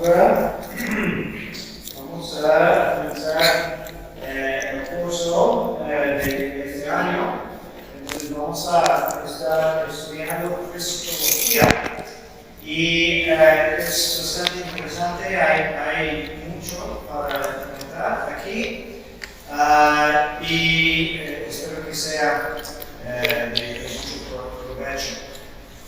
Ahora vamos a comenzar el curso de este año. Entonces vamos a estar estudiando Cristología. Y es bastante interesante, hay mucho para comentar aquí. Y espero que sea de mucho provecho.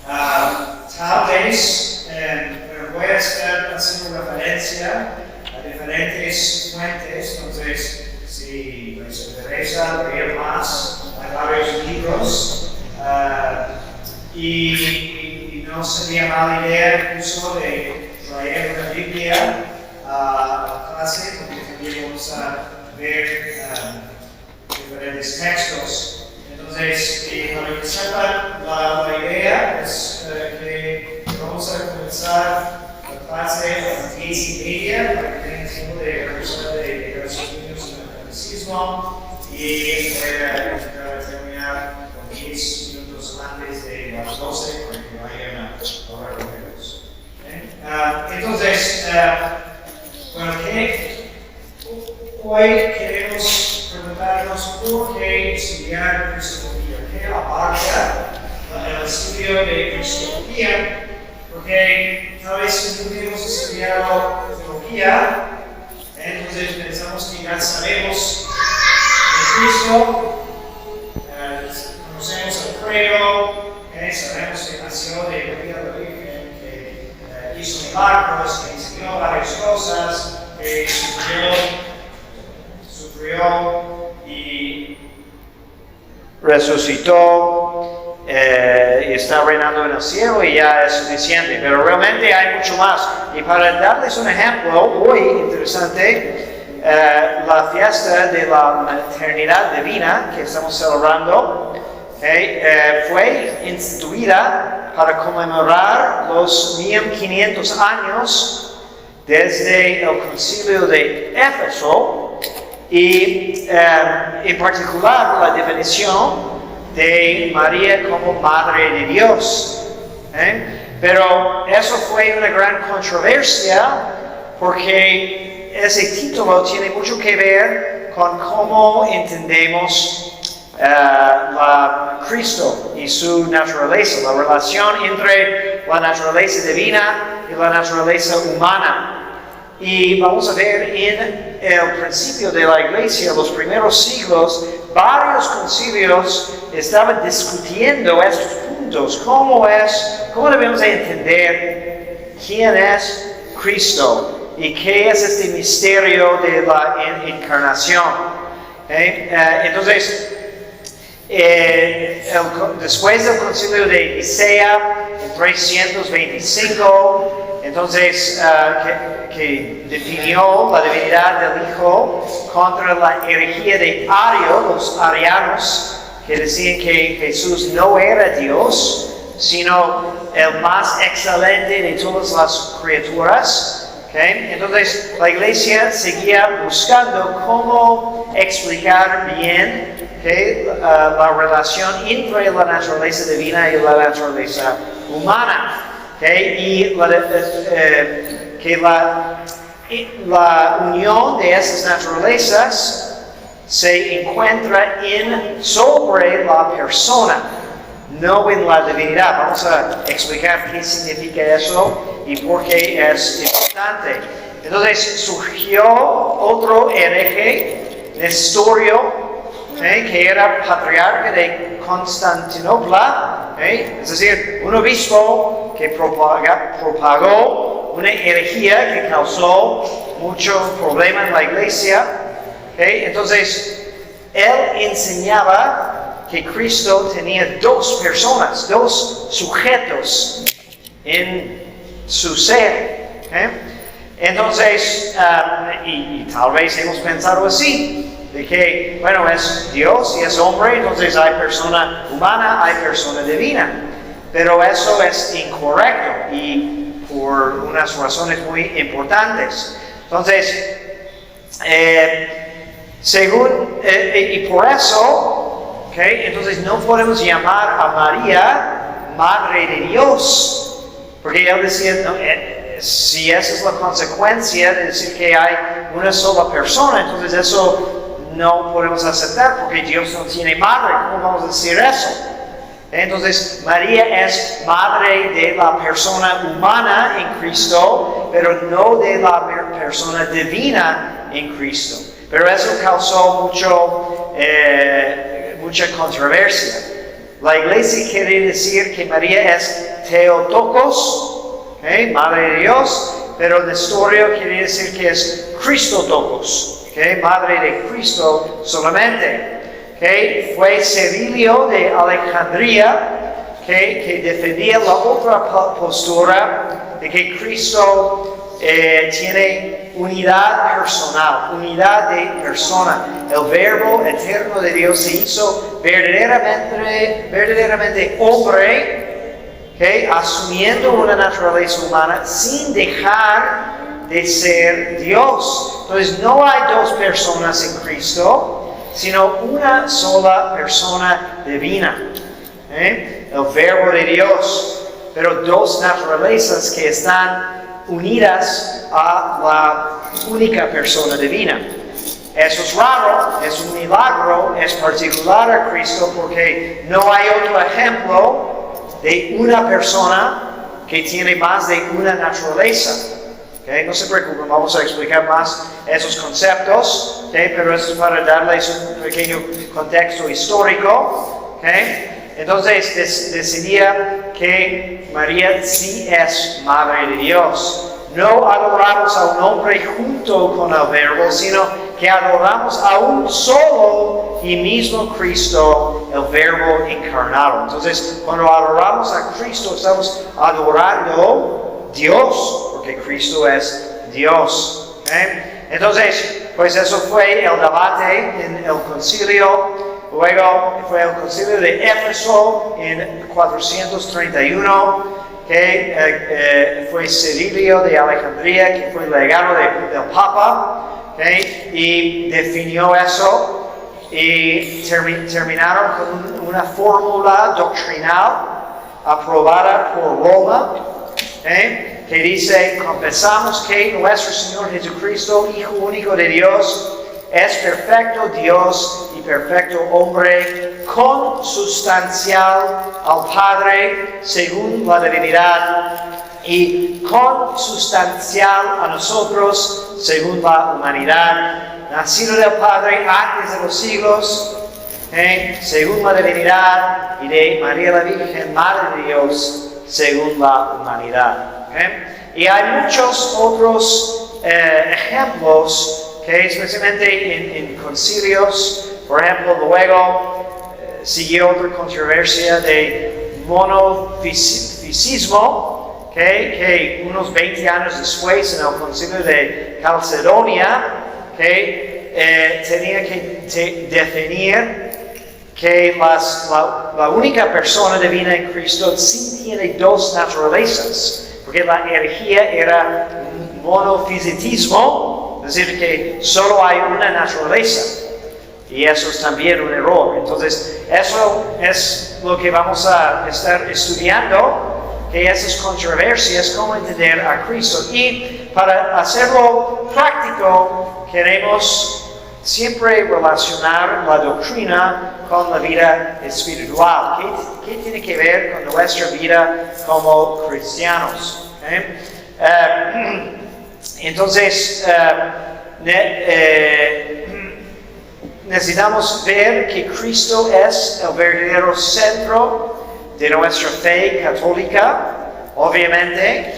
Tal vez, pero voy a estar haciendo referencia a diferentes fuentes, entonces si les interesa leer más, hay varios libros y no sería mala idea incluso de traer una Biblia a la clase, porque también vamos a ver diferentes textos. Entonces, para que sepan, la idea es que vamos a comenzar la clase a las 10:30 para que tengan tiempo de regresar de los niños en el catecismo y terminar con 10 minutos antes de las 12 para que vayan a hablar con ellos. Entonces, bueno, hoy queremos preguntarnos por qué estudiar Cristología, qué abarca el estudio de Cristología, porque tal vez si no hemos estudiado teología, entonces pensamos que ya sabemos de Cristo, conocemos el credo, sabemos que nació de María la Virgen, que hizo milagros, que enseñó varias cosas, que sufrió y resucitó y está reinando en el cielo y ya es suficiente, pero realmente hay mucho más. Y para darles un ejemplo hoy interesante, la fiesta de la maternidad divina que estamos celebrando fue instituida para conmemorar los 1500 años desde el concilio de Éfeso y en particular la definición de María como Madre de Dios. Pero eso fue una gran controversia porque ese título tiene mucho que ver con cómo entendemos Cristo y su naturaleza, la relación entre la naturaleza divina y la naturaleza humana. Y vamos a ver en el principio de la iglesia, los primeros siglos, varios concilios estaban discutiendo estos puntos. ¿Cómo debemos de entender quién es Cristo y qué es este misterio de la encarnación? Entonces, después del concilio de Nicea, en 325, entonces, que definió la divinidad del Hijo contra la herejía de los arianos, que decían que Jesús no era Dios, sino el más excelente de todas las criaturas. Entonces, la iglesia seguía buscando cómo explicar bien la relación entre la naturaleza divina y la naturaleza humana. Y que la unión de esas naturalezas se encuentra sobre la persona, no en la divinidad. Vamos a explicar qué significa eso y por qué es importante. Entonces surgió otro hereje, Nestorio, que era patriarca de Constantinopla, es decir, un obispo que propagó una herejía que causó mucho problema en la iglesia. Entonces, él enseñaba que Cristo tenía dos personas, dos sujetos en su ser. Entonces, y tal vez hemos pensado así, de que, bueno, es Dios y es hombre, entonces hay persona humana, hay persona divina. Pero eso es incorrecto y por unas razones muy importantes. Entonces, y por eso, entonces no podemos llamar a María Madre de Dios, porque él decía, no, si esa es la consecuencia de decir que hay una sola persona, entonces eso no podemos aceptar porque Dios no tiene madre. ¿Cómo vamos a decir eso? Entonces, María es madre de la persona humana en Cristo, pero no de la persona divina en Cristo. Pero eso causó mucha controversia. La iglesia quiere decir que María es Theotokos, madre de Dios, pero Nestorio quiere decir que es Christotokos, madre de Cristo solamente. Fue Cirilio de Alejandría que defendía la otra postura de que Cristo tiene unidad personal, unidad de persona. El Verbo eterno de Dios se hizo verdaderamente hombre, asumiendo una naturaleza humana sin dejar de ser Dios. Entonces no hay dos personas en Cristo, sino una sola persona divina, el Verbo de Dios, pero dos naturalezas que están unidas a la única persona divina. Eso es raro, es un milagro, es particular a Cristo porque no hay otro ejemplo de una persona que tiene más de una naturaleza. No se preocupen, vamos a explicar más esos conceptos, pero eso es para darles un pequeño contexto histórico. Entonces decidía que María sí es Madre de Dios. No adoramos a un hombre junto con el Verbo, sino que adoramos a un solo y mismo Cristo, el Verbo encarnado. Entonces, cuando adoramos a Cristo, estamos adorando a Dios, porque Cristo es Dios. Entonces, pues eso fue el debate en el concilio. Luego fue el concilio de Éfeso en 431, que fue Cirilio de Alejandría, que fue legado del Papa, y definió eso, y terminaron con una fórmula doctrinal aprobada por Roma, que dice: confesamos que nuestro Señor Jesucristo, Hijo único de Dios, es perfecto Dios y perfecto hombre, consubstancial al Padre según la divinidad y consubstancial a nosotros según la humanidad, nacido del Padre antes de los siglos, según la divinidad, y de María la Virgen, Madre de Dios, según la humanidad. Y hay muchos otros ejemplos que especialmente en concilios, por ejemplo, luego siguió otra controversia de monofisismo, que unos 20 años después, en el concilio de Calcedonia, tenía que definir que la única persona divina en Cristo sí tiene dos naturalezas, porque la herejía era monofisitismo, es decir, que solo hay una naturaleza, y eso es también un error. Entonces, eso es lo que vamos a estar estudiando, que esas controversias, cómo entender a Cristo. Y para hacerlo práctico, queremos siempre relacionar la doctrina con la vida espiritual. ¿Qué tiene que ver con nuestra vida como cristianos? Entonces, necesitamos ver que Cristo es el verdadero centro de nuestra fe católica. Obviamente,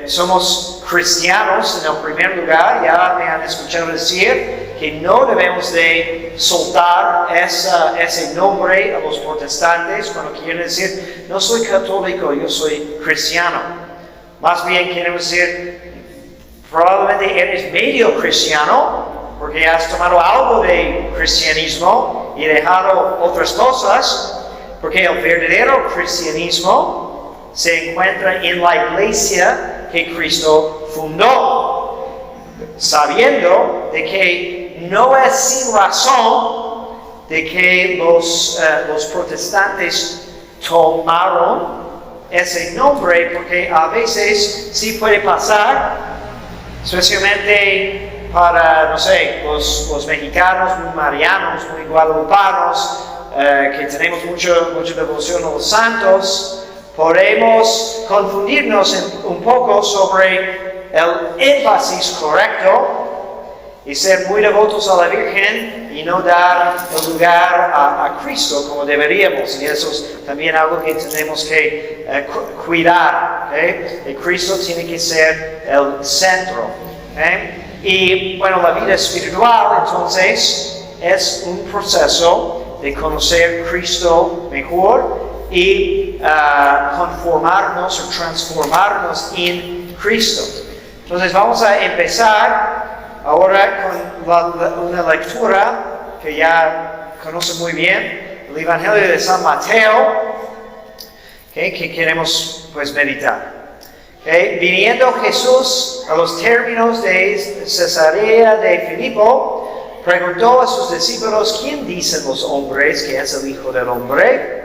somos cristianos en el primer lugar. Ya me han escuchado decir que no debemos de soltar ese nombre a los protestantes cuando quieren decir: no soy católico, yo soy cristiano. Más bien queremos decir, probablemente eres medio cristiano, porque has tomado algo de cristianismo y dejado otras cosas, porque el verdadero cristianismo se encuentra en la iglesia que Cristo fundó, sabiendo de que no es sin razón de que los protestantes tomaron ese nombre, porque a veces sí puede pasar, especialmente para, no sé, los mexicanos muy marianos, muy guadalupanos, que tenemos mucha devoción a los santos, podemos confundirnos un poco sobre el énfasis correcto y ser muy devotos a la Virgen y no dar el lugar a Cristo como deberíamos. Y eso es también algo que tenemos que cuidar. ¿Okay? Cristo tiene que ser el centro. ¿Okay? Y bueno, la vida espiritual entonces es un proceso de conocer a Cristo mejor y conformarnos o transformarnos en Cristo. Entonces vamos a empezar ahora con una lectura que ya conoce muy bien, el Evangelio de San Mateo, que queremos pues meditar. Viniendo Jesús a los términos de Cesarea de Filipo, preguntó a sus discípulos: ¿quién dicen los hombres que es el Hijo del Hombre?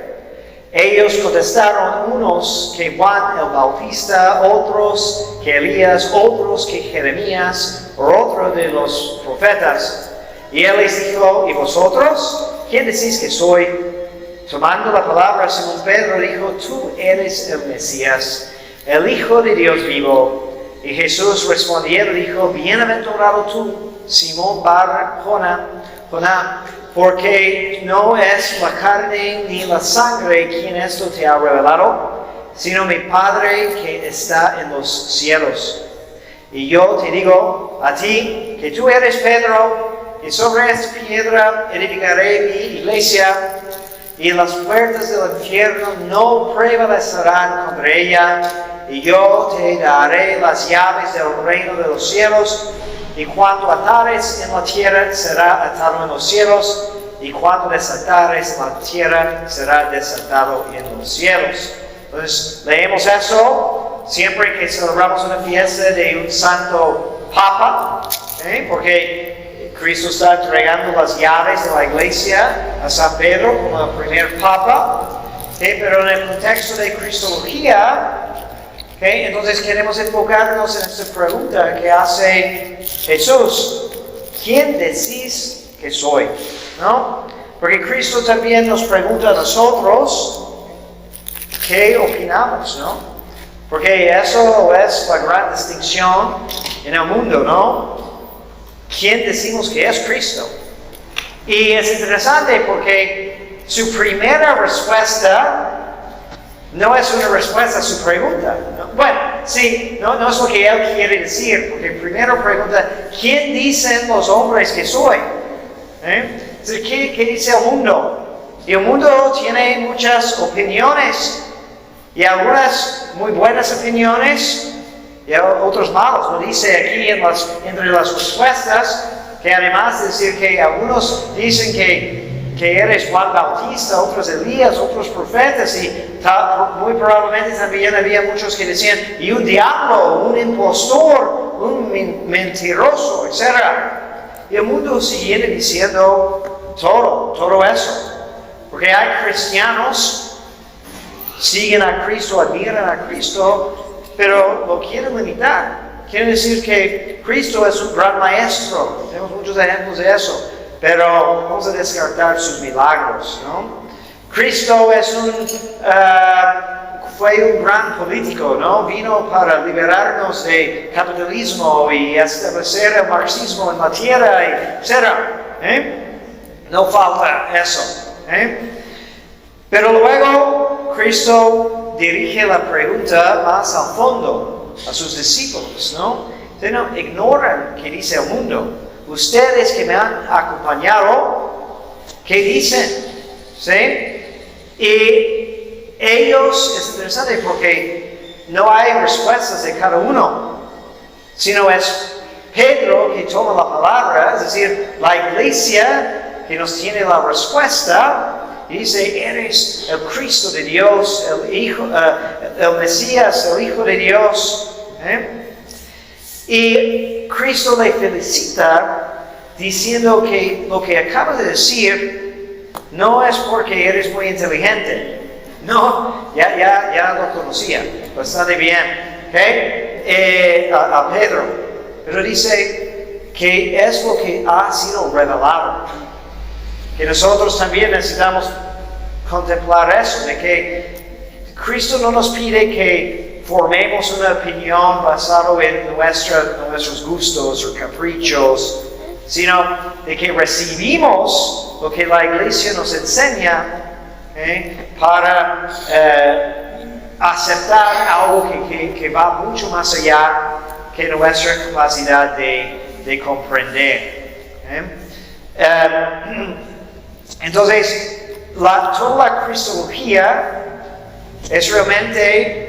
Ellos contestaron, unos que Juan el Bautista, otros que Elías, otros que Jeremías, o otro de los profetas. Y él les dijo: ¿y vosotros? ¿Quién decís que soy? Tomando la palabra, Simón Pedro dijo: tú eres el Mesías, el Hijo de Dios vivo. Y Jesús respondiendo dijo: bienaventurado tú, Simón Bar Jonás, porque no es la carne ni la sangre quien esto te ha revelado, sino mi Padre que está en los cielos. Y yo te digo a ti que tú eres Pedro, y sobre esta piedra edificaré mi iglesia, y las puertas del infierno no prevalecerán contra ella. Y yo te daré las llaves del reino de los cielos, y cuanto atares en la tierra será atado en los cielos, y cuanto desatares en la tierra será desatado en los cielos. Entonces leemos eso siempre que celebramos una fiesta de un santo papa, porque Cristo está entregando las llaves de la iglesia a San Pedro como el primer papa, pero en el contexto de Cristología, entonces queremos enfocarnos en esta pregunta que hace Jesús: ¿quién decís que soy? ¿No? Porque Cristo también nos pregunta a nosotros qué opinamos, ¿no? Porque eso es la gran distinción en el mundo, ¿no? ¿Quién decimos que es Cristo? Y es interesante porque su primera respuesta no es una respuesta a su pregunta, ¿no? Bueno, sí, no es lo que él quiere decir, porque primero pregunta: ¿quién dicen los hombres que soy? ¿Qué dice el mundo? Y el mundo tiene muchas opiniones, y algunas muy buenas opiniones, y otros malos. Lo dice aquí entre las respuestas, que además de decir que algunos dicen que eres Juan Bautista, otros Elías, otros profetas, y muy probablemente también había muchos que decían: y un diablo, un impostor, un mentiroso, etc. Y el mundo sigue diciendo todo eso. Porque hay cristianos, siguen a Cristo, admiran a Cristo, pero lo quieren limitar. Quieren decir que Cristo es un gran maestro. Tenemos muchos ejemplos de eso. Pero vamos a descartar sus milagros, ¿no? Cristo fue un gran político, ¿no? Vino para liberarnos del capitalismo y establecer el marxismo en la tierra, etc. No falta eso. Pero luego Cristo dirige la pregunta más al fondo a sus discípulos, ¿no? No ignoran qué dice el mundo. Ustedes que me han acompañado, ¿qué dicen? ¿Sí? Y ellos, es interesante porque no hay respuestas de cada uno, sino es Pedro que toma la palabra, es decir, la iglesia que nos tiene la respuesta, y dice: eres el Cristo de Dios, el Mesías, el Hijo de Dios. Y Cristo le felicita diciendo que lo que acabas de decir no es porque eres muy inteligente, No, ya lo conocía bastante bien. ¿Okay? A Pedro. Pero dice que es lo que ha sido revelado. Que nosotros también necesitamos contemplar eso, de que Cristo no nos pide que formemos una opinión basada en nuestros gustos o caprichos, sino de que recibimos lo que la iglesia nos enseña para aceptar algo que va mucho más allá que nuestra capacidad de comprender. Entonces, toda la cristología es realmente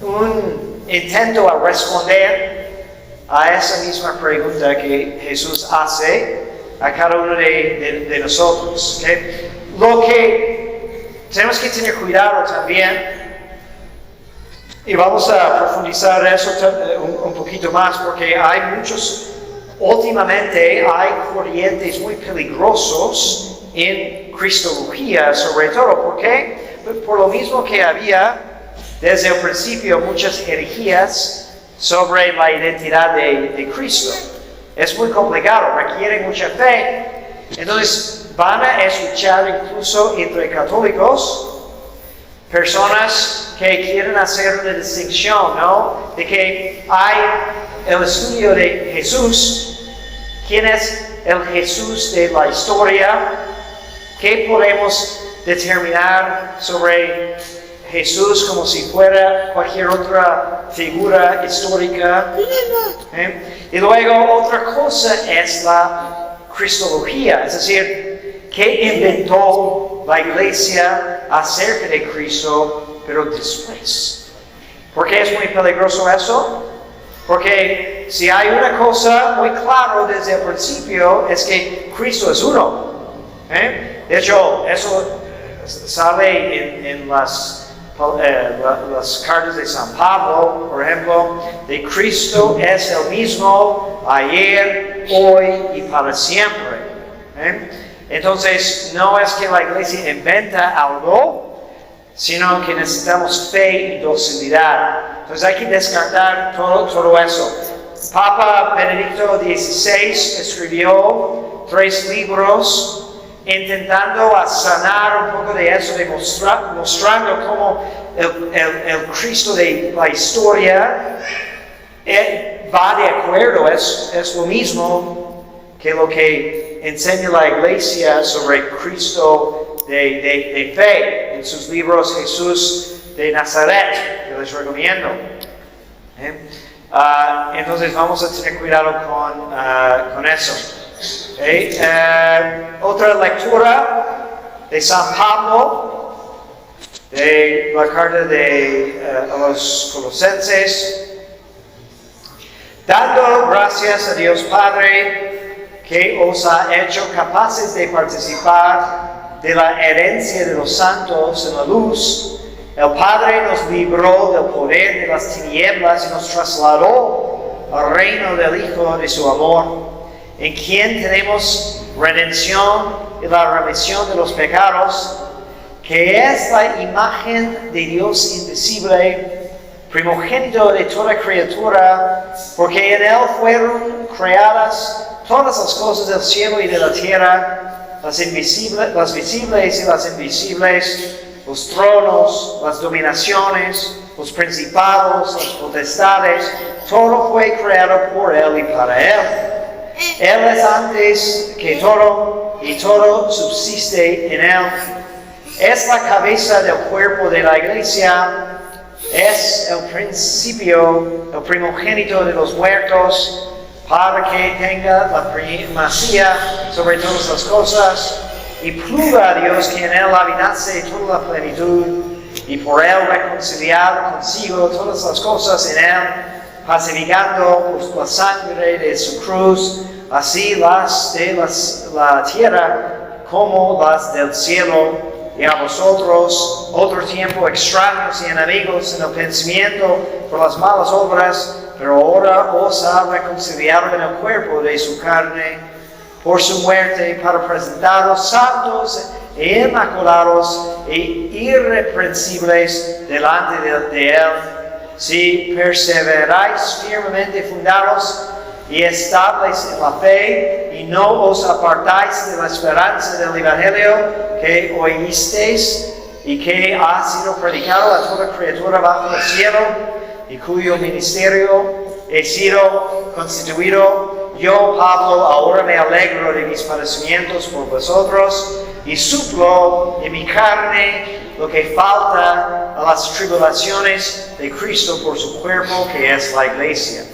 un intento a responder a esa misma pregunta que Jesús hace a cada uno de nosotros. ¿Okay? Lo que tenemos que tener cuidado también, y vamos a profundizar eso un poquito más, porque últimamente hay corrientes muy peligrosos en cristología, sobre todo. ¿Por qué? Por lo mismo que había desde el principio muchas herejías sobre la identidad de Cristo. Es muy complicado, requiere mucha fe. Entonces van a escuchar incluso entre católicos personas que quieren hacer una distinción, ¿no? De que hay el estudio de Jesús. ¿Quién es el Jesús de la historia? ¿Qué podemos determinar sobre Jesús como si fuera cualquier otra figura histórica? Y luego otra cosa es la cristología, es decir, ¿qué inventó la iglesia acerca de Cristo, pero después? ¿Por qué es muy peligroso eso? Porque si hay una cosa muy clara desde el principio, es que Cristo es uno. De hecho, eso sale en las cartas de San Pablo, por ejemplo, de Cristo es el mismo ayer, hoy y para siempre. Entonces, no es que la iglesia inventa algo, sino que necesitamos fe y docilidad. Entonces hay que descartar todo eso. Papa Benedicto XVI escribió 3 libros intentando sanar un poco de eso, mostrando cómo el Cristo de la historia va de acuerdo, es lo mismo que lo que enseña la iglesia sobre Cristo de fe. En sus libros Jesús de Nazaret, que les recomiendo. Entonces vamos a tener cuidado con eso. Otra lectura de San Pablo, de la carta a los Colosenses. Dando gracias a Dios Padre, que os ha hecho capaces de participar de la herencia de los santos en la luz. El Padre nos libró del poder de las tinieblas y nos trasladó al reino del Hijo de su amor, en quien tenemos redención y la remisión de los pecados, que es la imagen de Dios invisible, primogénito de toda criatura, porque en Él fueron creadas todas las cosas del cielo y de la tierra, las visibles y las invisibles, los tronos, las dominaciones, los principados, las potestades. Todo fue creado por Él y para Él. Él es antes que todo, y todo subsiste en Él. Es la cabeza del cuerpo de la iglesia. Es el principio, el primogénito de los muertos, para que tenga la primacía sobre todas las cosas, y pluga a Dios que en Él habitase toda la plenitud, y por Él reconciliar consigo todas las cosas en Él, pacificando por la sangre de su cruz, así las de la tierra como las del cielo. Y a vosotros, otro tiempo extraños y enemigos en el pensamiento por las malas obras, pero ahora os ha reconciliado en el cuerpo de su carne por su muerte, para presentaros santos e inmaculados e irreprensibles delante de Él. Si perseveráis firmemente fundados y estables en la fe, y no os apartáis de la esperanza del Evangelio que oísteis y que ha sido predicado a toda criatura bajo el cielo, y cuyo ministerio he sido constituido. Yo, Pablo, ahora me alegro de mis padecimientos por vosotros y suplo en mi carne lo que falta a las tribulaciones de Cristo por su cuerpo, que es la iglesia.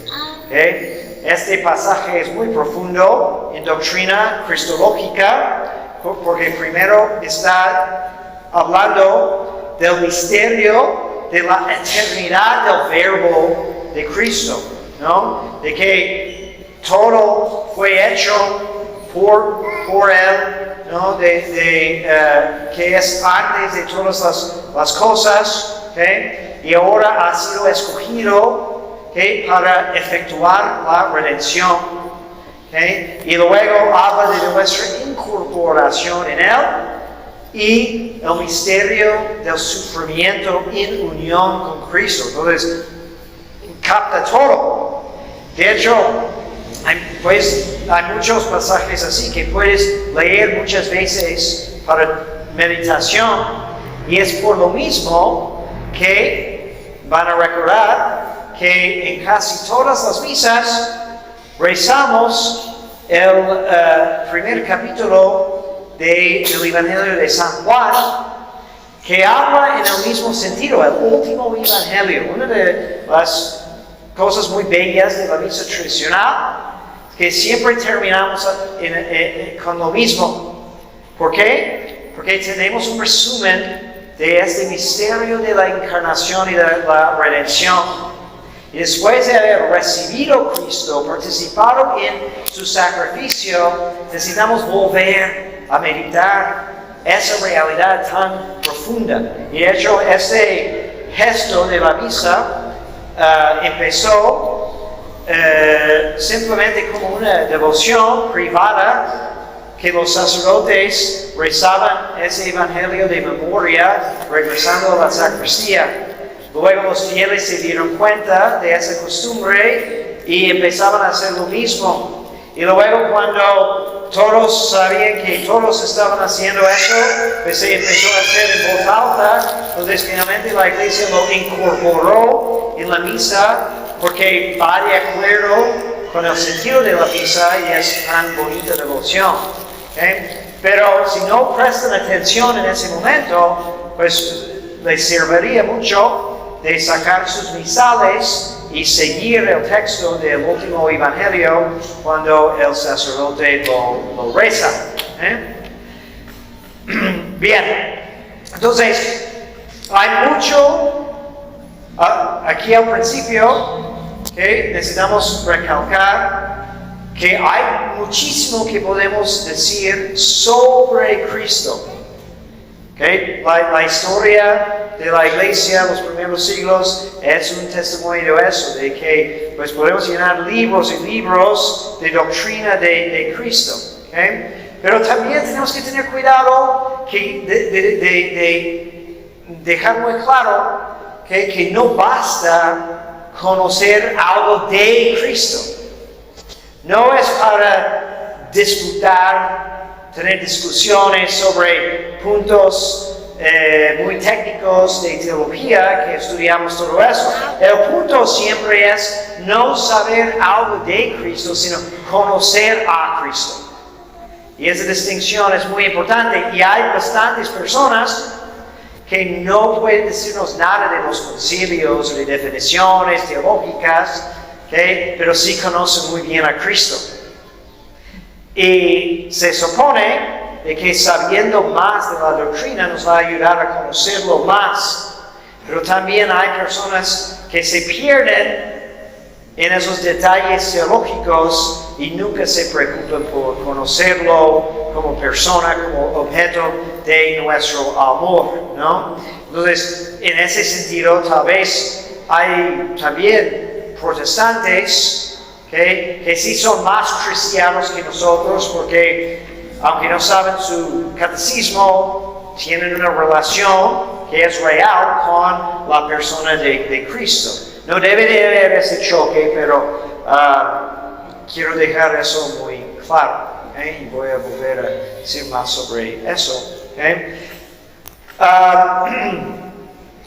¿Okay? Este pasaje es muy profundo en doctrina cristológica, porque primero está hablando del misterio de la eternidad del verbo de Cristo, ¿no? De que todo fue hecho por Él, ¿no? Que es antes de todas las cosas, ¿okay? Y ahora ha sido escogido, ¿okay? Para efectuar la redención, ¿okay? Y luego habla de nuestra incorporación en Él y el misterio del sufrimiento en unión con Cristo. Entonces, capta todo. De hecho, hay muchos pasajes así que puedes leer muchas veces para meditación, y es por lo mismo que van a recordar que en casi todas las misas rezamos el primer capítulo del Evangelio de San Juan, que habla en el mismo sentido, el último Evangelio. Una de las cosas muy bellas de la misa tradicional, que siempre terminamos con lo mismo. ¿Por qué? Porque tenemos un resumen de este misterio de la encarnación y de la redención. Y después de haber recibido a Cristo, participado en su sacrificio, necesitamos volver a meditar esa realidad tan profunda. Y de hecho, este gesto de la misa empezó simplemente como una devoción privada, que los sacerdotes rezaban ese evangelio de memoria regresando a la sacristía. Luego los fieles se dieron cuenta de esa costumbre y empezaban a hacer lo mismo. Y luego, cuando todos sabían que todos estaban haciendo eso, pues se empezó a hacer en voz alta. Entonces finalmente la iglesia lo incorporó en la misa, porque va de acuerdo con el sentido de la misa y es tan bonita devoción. ¿Okay? Pero si no prestan atención en ese momento, pues les serviría mucho de sacar sus misales y seguir el texto del último evangelio cuando el sacerdote lo reza. Bien, entonces hay mucho aquí al principio que necesitamos recalcar, que hay muchísimo que podemos decir sobre Cristo. Okay? La historia de la iglesia, los primeros siglos, es un testimonio de eso, de que pues, podemos llenar libros y libros de doctrina de Cristo. Okay? Pero también tenemos que tener cuidado de dejar muy claro que no basta conocer algo de Cristo. No es para disputar, tener discusiones sobre puntos muy técnicos de teología, que estudiamos todo eso. El punto siempre es no saber algo de Cristo, sino conocer a Cristo. Y esa distinción es muy importante, y hay bastantes personas que no pueden decirnos nada de los concilios o de definiciones teológicas, ¿okay? Pero sí conocen muy bien a Cristo. Y se supone de que sabiendo más de la doctrina nos va a ayudar a conocerlo más. Pero también hay personas que se pierden en esos detalles teológicos y nunca se preocupan por conocerlo como persona, como objeto de nuestro amor, ¿no? Entonces, en ese sentido, tal vez hay también protestantes que sí son más cristianos que nosotros, porque aunque no saben su catecismo, tienen una relación que es real con la persona de Cristo. No debe de haber ese choque, pero quiero dejar eso muy claro. ¿Okay? Y voy a volver a decir más sobre eso. ¿Okay?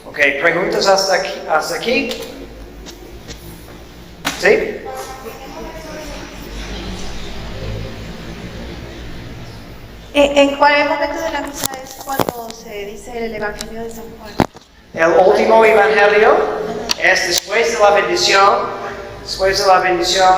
Ok, ¿preguntas hasta aquí? ¿Sí? ¿En cuál momento de la misa es cuando se dice el Evangelio de San Juan? El último evangelio es después de la bendición. Después de la bendición,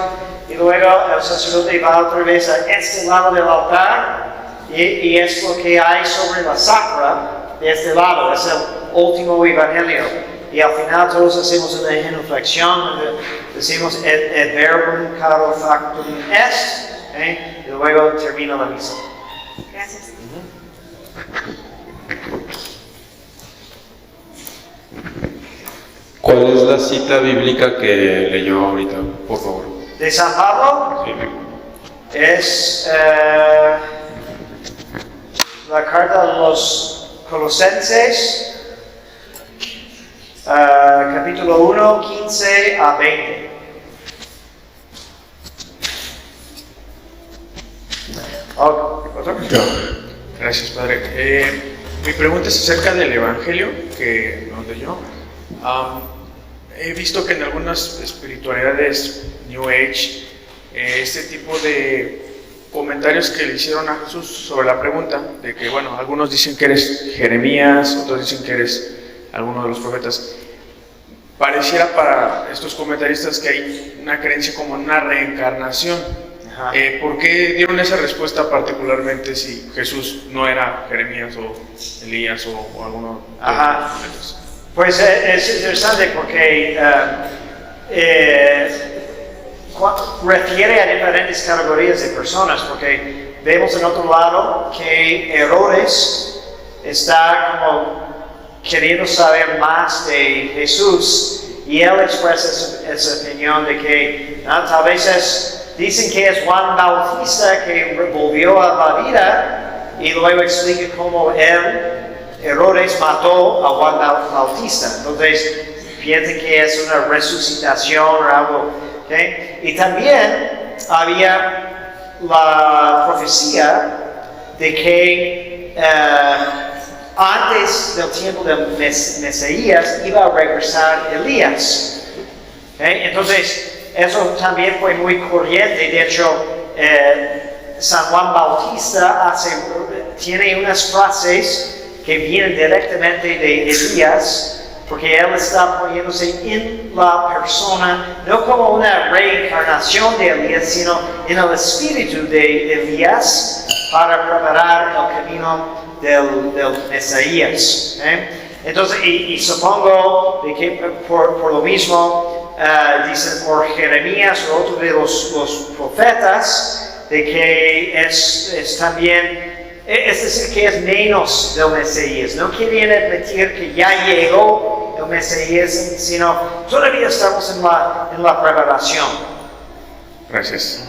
y luego el sacerdote va otra vez a este lado del altar, y es lo que hay sobre la sacra de este lado, es el último evangelio. Y al final todos hacemos una genuflexión, donde decimos et verbum caro factum est, y luego termina la misa. Gracias. ¿Cuál es la cita bíblica que leyó ahorita, por favor? De San Pablo Sí. es la carta a los Colosenses, capítulo 1, 15 a 20. ¿Otro? Gracias, Padre. Mi pregunta es acerca del Evangelio que nos leyó. He visto que en algunas espiritualidades New Age, este tipo de comentarios que le hicieron a Jesús sobre la pregunta, de que, bueno, algunos dicen que eres Jeremías, otros dicen que eres alguno de los profetas, pareciera para estos comentaristas que hay una creencia como en una reencarnación. Ajá. ¿Por qué dieron esa respuesta particularmente si Jesús no era Jeremías o Elías o alguno de Ajá. los profetas? Pues es interesante porque refiere a diferentes categorías de personas, porque vemos en otro lado que Herodes está como queriendo saber más de Jesús, y él expresa esa opinión de que tal vez dicen que es Juan Bautista que volvió a la vida, y luego explica cómo Herodes mató a Juan Bautista. Entonces piensan que es una resucitación o algo. ¿Okay? Y también había la profecía de que antes del tiempo del Mesías iba a regresar Elías. ¿Okay? Entonces eso también fue muy corriente. De hecho, San Juan Bautista tiene unas frases que vienen directamente de Elías, porque él está poniéndose en la persona, no como una reencarnación de Elías, sino en el espíritu de Elías para preparar el camino del Mesías. Entonces, y supongo de que por lo mismo dicen por Jeremías o otro de los profetas, de que es también, es decir, que es menos del Mesías. No quieren admitir que ya llegó el Mesías, sino todavía estamos en la preparación. Gracias.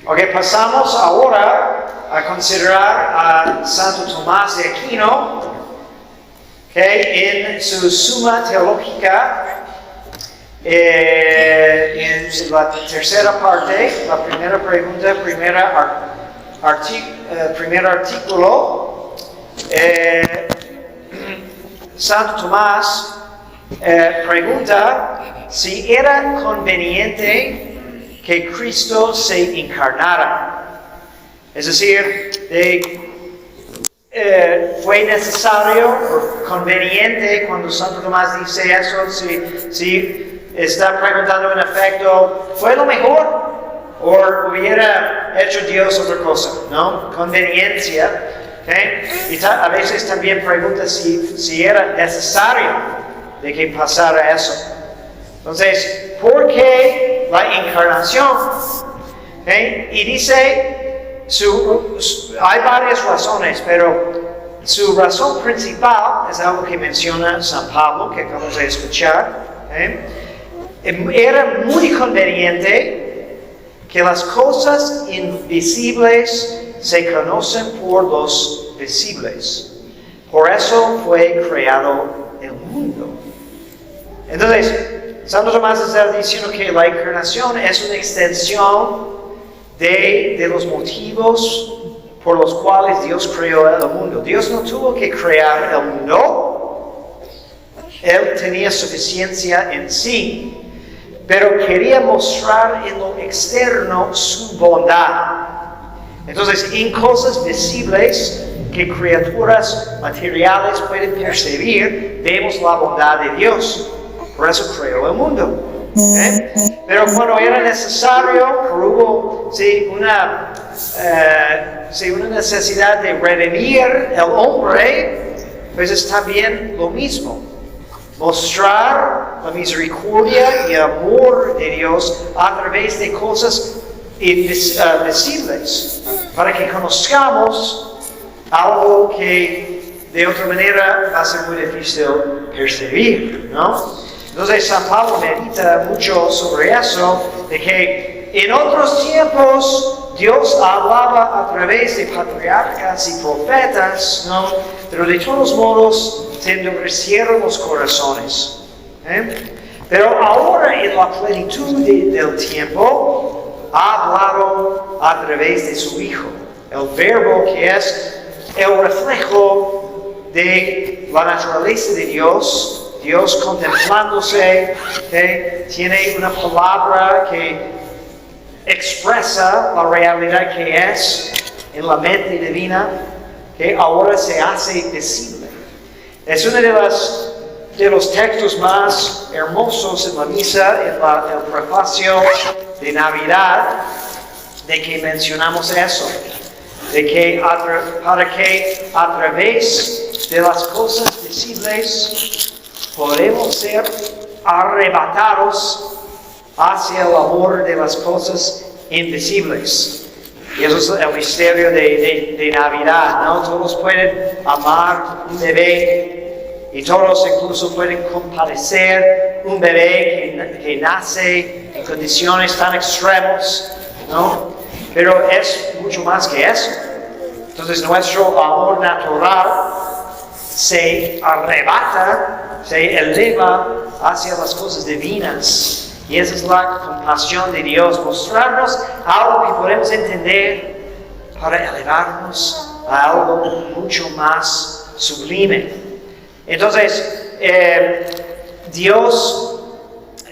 Ok, pasamos ahora a considerar a Santo Tomás de Aquino, en su Suma Teológica, en la tercera parte, la primera pregunta, primer artículo, Santo Tomás pregunta si era conveniente que Cristo se encarnara. Es decir, fue necesario o conveniente cuando Santo Tomás dice eso, si está preguntando en efecto, ¿fue lo mejor? ¿O hubiera hecho Dios otra cosa? ¿No? Conveniencia. ¿Okay? Y a veces también pregunta si era necesario de que pasara eso. Entonces, ¿por qué la encarnación? ¿Okay? Y dice, hay varias razones, pero su razón principal es algo que menciona San Pablo, que acabamos de escuchar. Era muy conveniente que las cosas invisibles se conocen por los visibles. Por eso fue creado el mundo. Entonces, Santo Tomás está diciendo que la encarnación es una extensión de los motivos por los cuales Dios creó el mundo. Dios no tuvo que crear el mundo. Él tenía suficiencia en sí, pero quería mostrar en lo externo su bondad. Entonces, en cosas visibles que criaturas materiales pueden percibir, vemos la bondad de Dios. Por eso creó el mundo. Pero cuando era necesario, hubo una necesidad de redimir el hombre, pues es también lo mismo. Mostrar la misericordia y amor de Dios a través de cosas invisibles, para que conozcamos algo que de otra manera va a ser muy difícil percibir, ¿no? Entonces San Pablo medita mucho sobre eso, de que en otros tiempos Dios hablaba a través de patriarcas y profetas, ¿no? Pero de todos modos se endurecieron los corazones. Pero ahora en la plenitud del tiempo ha hablado a través de su Hijo, el Verbo que es el reflejo de la naturaleza de Dios. Dios contemplándose, tiene una palabra que expresa la realidad que es en la mente divina, que ahora se hace visible. Es uno de los textos más hermosos en la misa, en el prefacio de Navidad, de que mencionamos eso, de que para que a través de las cosas visibles podemos ser arrebatados hacia el amor de las cosas invisibles. Y eso es el misterio de Navidad, ¿no? Todos pueden amar un bebé y todos incluso pueden compadecer un bebé que nace en condiciones tan extremas, ¿no? Pero es mucho más que eso. Entonces nuestro amor natural se arrebata, se eleva hacia las cosas divinas. Y esa es la compasión de Dios, mostrarnos algo que podemos entender para elevarnos a algo mucho más sublime. Entonces, Dios,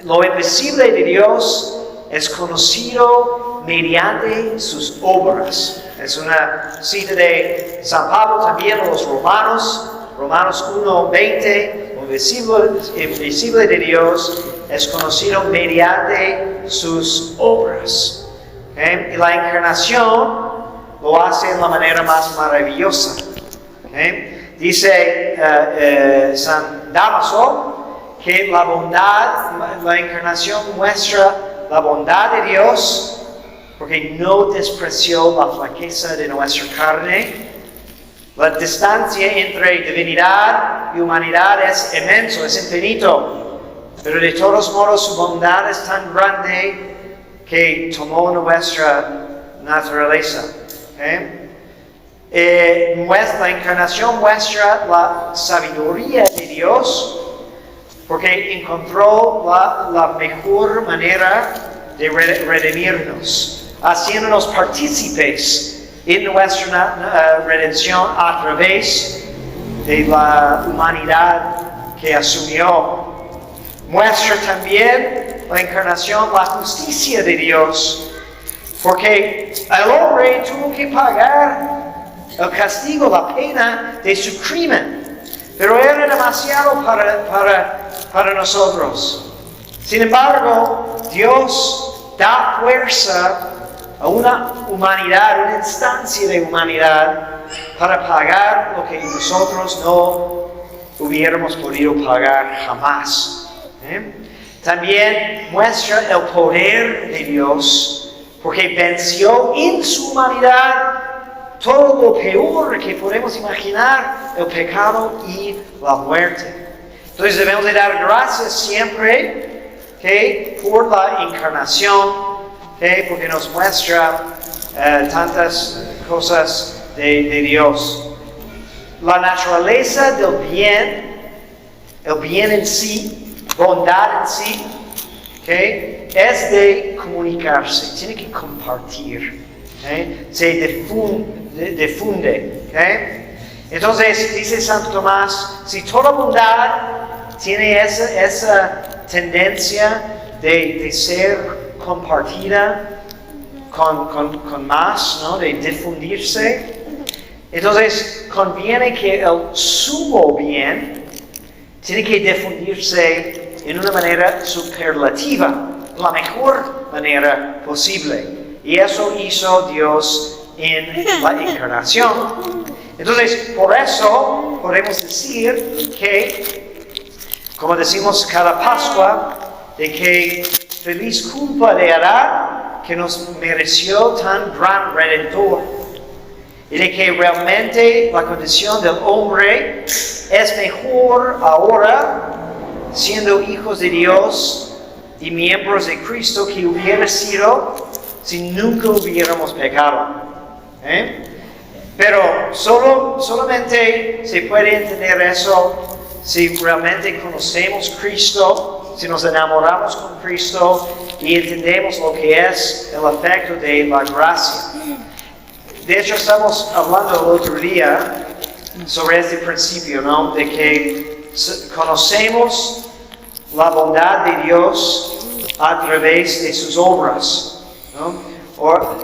lo invisible de Dios es conocido mediante sus obras. Es una cita de San Pablo también a los Romanos 1:20, lo invisible de Dios es conocido mediante sus obras. Y la encarnación lo hace de la manera más maravillosa. Dice San Damaso que la encarnación muestra la bondad de Dios porque no despreció la flaqueza de nuestra carne. La distancia entre divinidad y humanidad es inmenso, es infinito. Pero de todos modos su bondad es tan grande que tomó nuestra naturaleza. La encarnación muestra la sabiduría de Dios porque encontró la mejor manera de redimirnos, haciéndonos partícipes en nuestra redención a través de la humanidad que asumió. Muestra también la encarnación, la justicia de Dios, porque el hombre tuvo que pagar el castigo, la pena de su crimen, pero era demasiado para nosotros. Sin embargo, Dios da fuerza a una humanidad, una instancia de humanidad, para pagar lo que nosotros no hubiéramos podido pagar jamás. También muestra el poder de Dios, porque venció en su humanidad todo lo peor que podemos imaginar, el pecado y la muerte. Entonces debemos de dar gracias siempre por la encarnación, ¿okay? Porque nos muestra tantas cosas de Dios. La naturaleza del bien, el bien en sí, bondad en sí, ¿okay? Es de comunicarse, tiene que compartir, ¿okay? Se difunde. ¿Okay? Entonces, dice Santo Tomás, si toda bondad tiene esa tendencia de ser compartida con más, ¿no? De difundirse, entonces conviene que el sumo bien tiene que difundirse en una manera superlativa, la mejor manera posible. Y eso hizo Dios en la encarnación. Entonces, por eso podemos decir que, como decimos cada Pascua, de que feliz culpa de Adán, que nos mereció tan gran Redentor, y de que realmente la condición del hombre es mejor ahora, siendo hijos de Dios y miembros de Cristo, que hubiera sido si nunca hubiéramos pecado. Pero solamente se puede entender eso si realmente conocemos Cristo, si nos enamoramos con Cristo y entendemos lo que es el efecto de la gracia. De hecho, estamos hablando el otro día sobre este principio, ¿no? De que conocemos la bondad de Dios a través de sus obras, ¿no?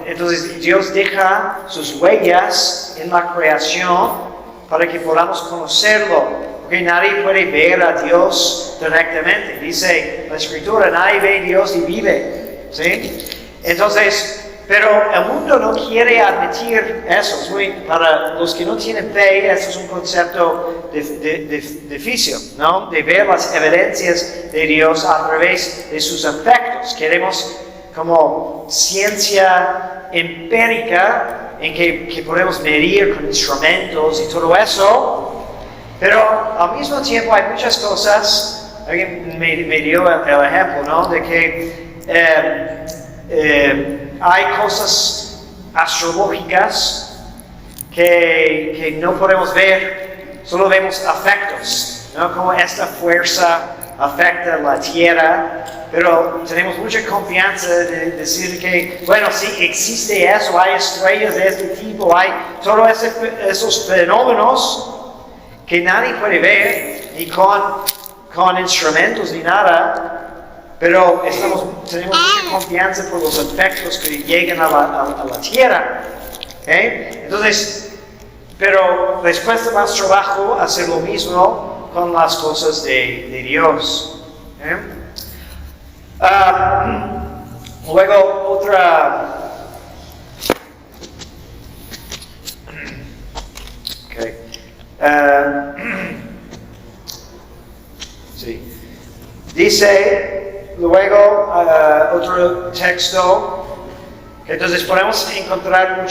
Entonces Dios deja sus huellas en la creación para que podamos conocerlo, porque nadie puede ver a Dios directamente. Dice la Escritura, nadie ve a Dios y vive, ¿sí? Entonces, pero el mundo no quiere admitir eso. Para los que no tienen fe, eso es un concepto difícil, ¿no? De ver las evidencias de Dios a través de sus efectos. Queremos como ciencia empírica en que podemos medir con instrumentos y todo eso, pero al mismo tiempo hay muchas cosas. Alguien me dio el ejemplo, ¿no? De que hay cosas astrológicas que no podemos ver, solo vemos efectos, ¿no? Como esta fuerza afecta la Tierra, pero tenemos mucha confianza de decir que, bueno, sí existe eso, hay estrellas de este tipo, hay todos esos fenómenos que nadie puede ver, ni con instrumentos ni nada, pero tenemos mucha confianza por los efectos que llegan a la Tierra. ¿Okay? Entonces, pero después de más trabajo hacer lo mismo con las cosas de Dios. Luego otra. Okay. Sí. Dice luego otro texto que entonces podemos encontrar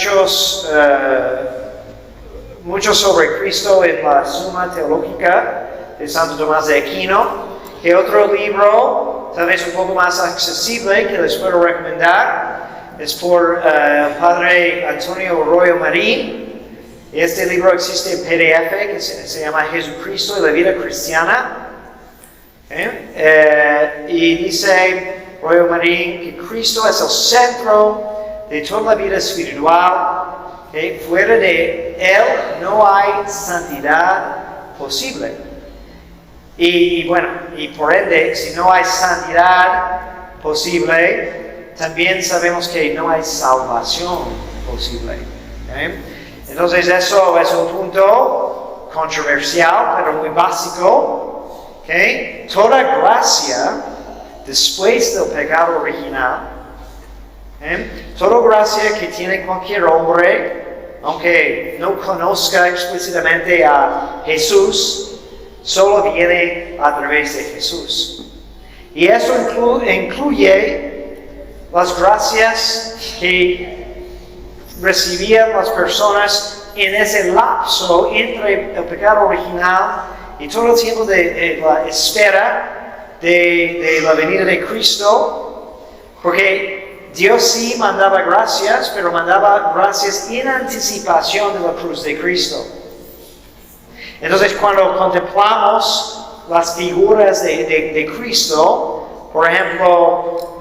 mucho sobre Cristo en la Suma Teológica de Santo Tomás de Aquino. Que otro libro, tal vez un poco más accesible, que les puedo recomendar, es por el padre Antonio Arroyo Marín. Este libro existe en PDF, que se llama Jesucristo y la vida cristiana. Y dice Arroyo Marín que Cristo es el centro de toda la vida espiritual. Fuera de Él no hay santidad posible. Y bueno, y por ende, si no hay santidad posible, también sabemos que no hay salvación posible. Entonces eso es un punto controversial, pero muy básico. Toda gracia, después del pecado original, toda gracia que tiene cualquier hombre, aunque no conozca explícitamente a Jesús, solo viene a través de Jesús. Y eso incluye las gracias que recibían las personas en ese lapso entre el pecado original y todo el tiempo de la espera de la venida de Cristo, porque Dios sí mandaba gracias, pero mandaba gracias en anticipación de la cruz de Cristo. Entonces, cuando contemplamos las figuras de Cristo, por ejemplo,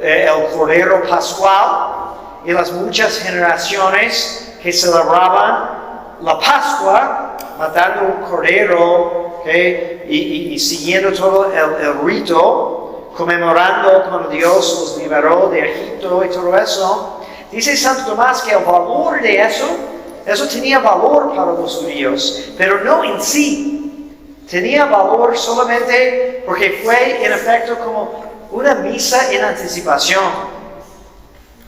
el Cordero Pascual y las muchas generaciones que celebraban la Pascua, matando un cordero, ¿okay? y siguiendo todo el rito, conmemorando cuando Dios los liberó de Egipto y todo eso, dice Santo Tomás que el valor de eso tenía valor para los judíos, pero no en sí. Tenía valor solamente porque fue en efecto como una misa en anticipación.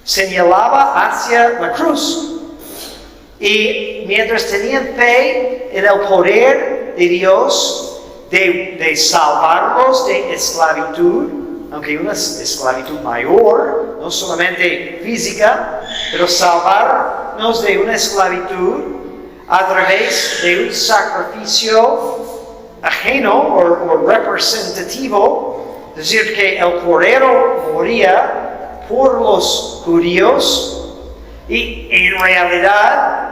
Señalaba hacia la cruz. Y mientras tenían fe en el poder de Dios de salvarlos de esclavitud, aunque una esclavitud mayor, no solamente física, pero salvarnos de una esclavitud a través de un sacrificio ajeno o representativo, es decir, que el Cordero moría por los judíos y en realidad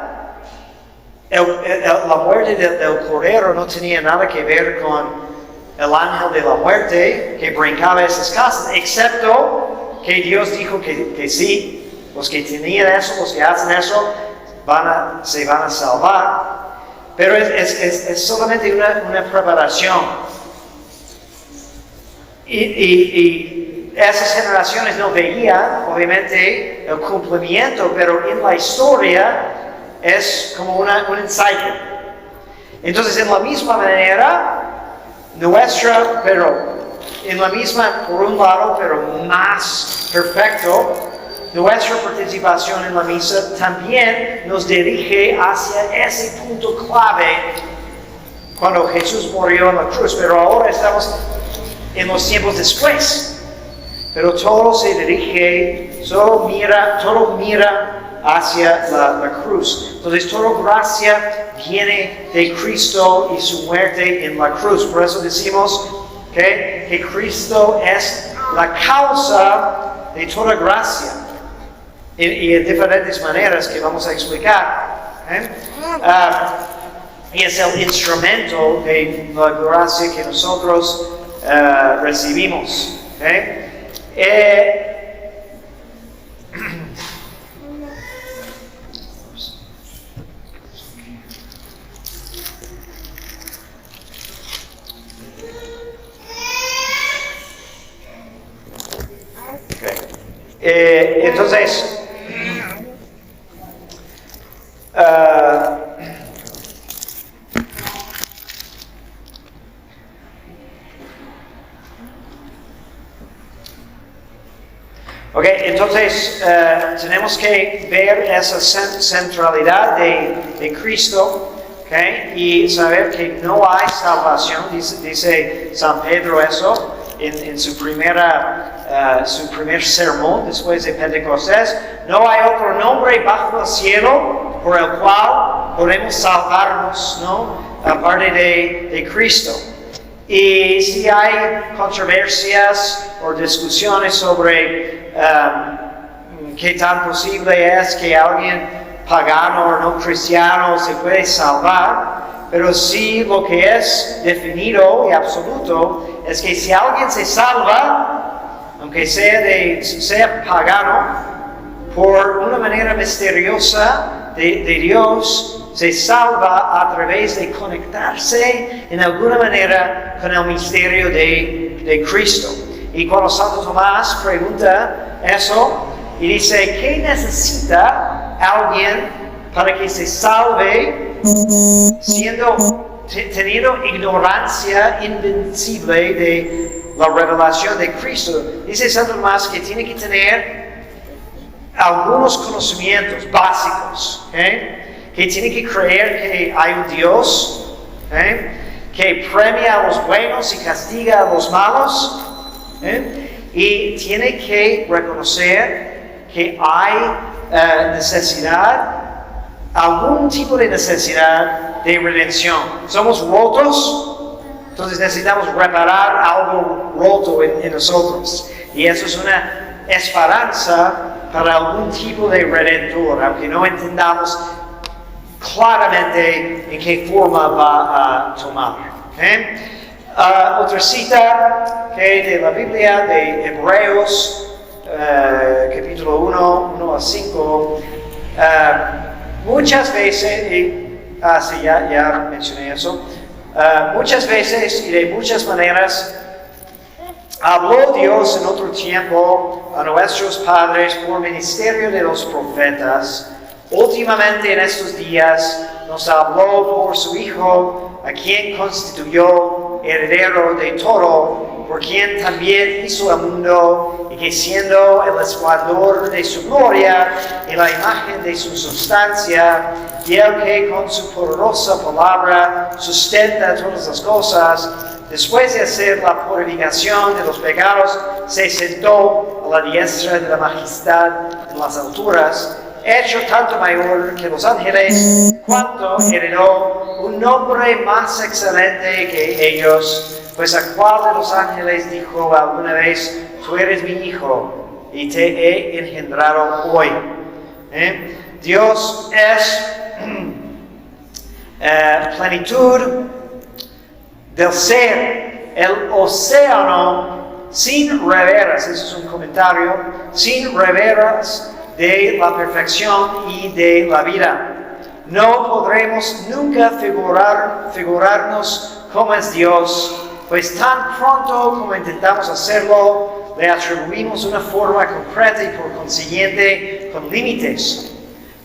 la muerte del Cordero no tenía nada que ver con el ángel de la muerte que brincaba esas casas, excepto que Dios dijo que sí, los que tenían eso, los que hacen eso, se van a salvar. Pero es solamente una preparación. Y esas generaciones no veían, obviamente, el cumplimiento, pero en la historia es como un ensayo. Entonces, en la misma manera, por un lado, pero más perfecto, nuestra participación en la misa también nos dirige hacia ese punto clave cuando Jesús murió en la cruz, pero ahora estamos en los tiempos después. Pero todo se dirige, todo mira hacia la cruz. Entonces, toda gracia viene de Cristo y su muerte en la cruz. Por eso decimos que Cristo es la causa de toda gracia. Y en diferentes maneras que vamos a explicar. Y es el instrumento de la gracia que nosotros recibimos. Entonces, tenemos que ver esa centralidad de Cristo, y saber que no hay salvación, dice San Pedro eso en su primer sermón después de Pentecostés. No hay otro nombre bajo el cielo por el cual podemos salvarnos, ¿no? Aparte de Cristo. Y si hay controversias o discusiones sobre qué tan posible es que alguien pagano o no cristiano se puede salvar, pero sí lo que es definido y absoluto es que si alguien se salva, aunque sea pagano, por una manera misteriosa de Dios, se salva a través de conectarse en alguna manera con el misterio de Cristo. Y cuando Santo Tomás pregunta eso y dice, ¿qué necesita alguien para que se salve teniendo ignorancia invencible de la revelación de Cristo? Dice Santo Tomás que tiene que tener algunos conocimientos básicos, que tiene que creer que hay un Dios, que premia a los buenos y castiga a los malos, y tiene que reconocer que hay algún tipo de necesidad de redención. Somos rotos, entonces necesitamos reparar algo roto en nosotros. Y eso es esperanza para algún tipo de redentor, aunque no entendamos claramente en qué forma va a tomar. Otra cita de la Biblia de Hebreos, capítulo 1 a 5. Muchas veces, sí, ya mencioné eso, muchas veces y de muchas maneras habló Dios en otro tiempo a nuestros padres por ministerio de los profetas. Últimamente en estos días nos habló por su Hijo, a quien constituyó heredero de todo, por quien también hizo el mundo, y que siendo el esplendor de su gloria y la imagen de su sustancia, y el que con su poderosa palabra sustenta todas las cosas, después de hacer la purificación de los pecados, se sentó a la diestra de la majestad en las alturas, hecho tanto mayor que los ángeles, cuanto heredó un nombre más excelente que ellos, pues a cuál de los ángeles dijo alguna vez: tú eres mi hijo y te he engendrado hoy. Dios es plenitud del ser, el océano sin riberas. Eso es un comentario: sin riberas de la perfección y de la vida. No podremos nunca figurarnos cómo es Dios, pues tan pronto como intentamos hacerlo, le atribuimos una forma concreta y por consiguiente con límites.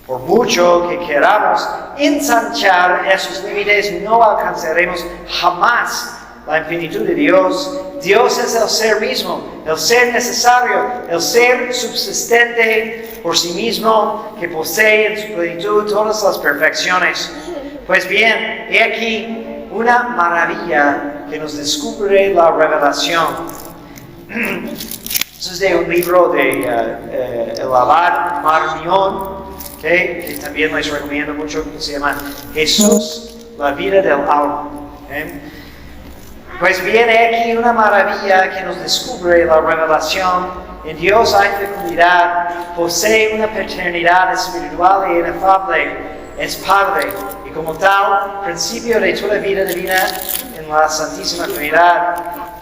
Por mucho que queramos ensanchar esos límites, no alcanzaremos jamás la infinitud de Dios. Dios es el ser mismo, el ser necesario, el ser subsistente por sí mismo, que posee en su plenitud todas las perfecciones. Pues bien, he aquí una maravilla que nos descubre la revelación. Eso es de un libro de el abad Marmion, que también les recomiendo mucho, que se llama Jesús, la vida del alma. Pues viene aquí una maravilla que nos descubre la revelación. En Dios hay fecundidad, posee una paternidad espiritual e inefable, es Padre, y como tal, principio de toda vida divina en la Santísima Trinidad.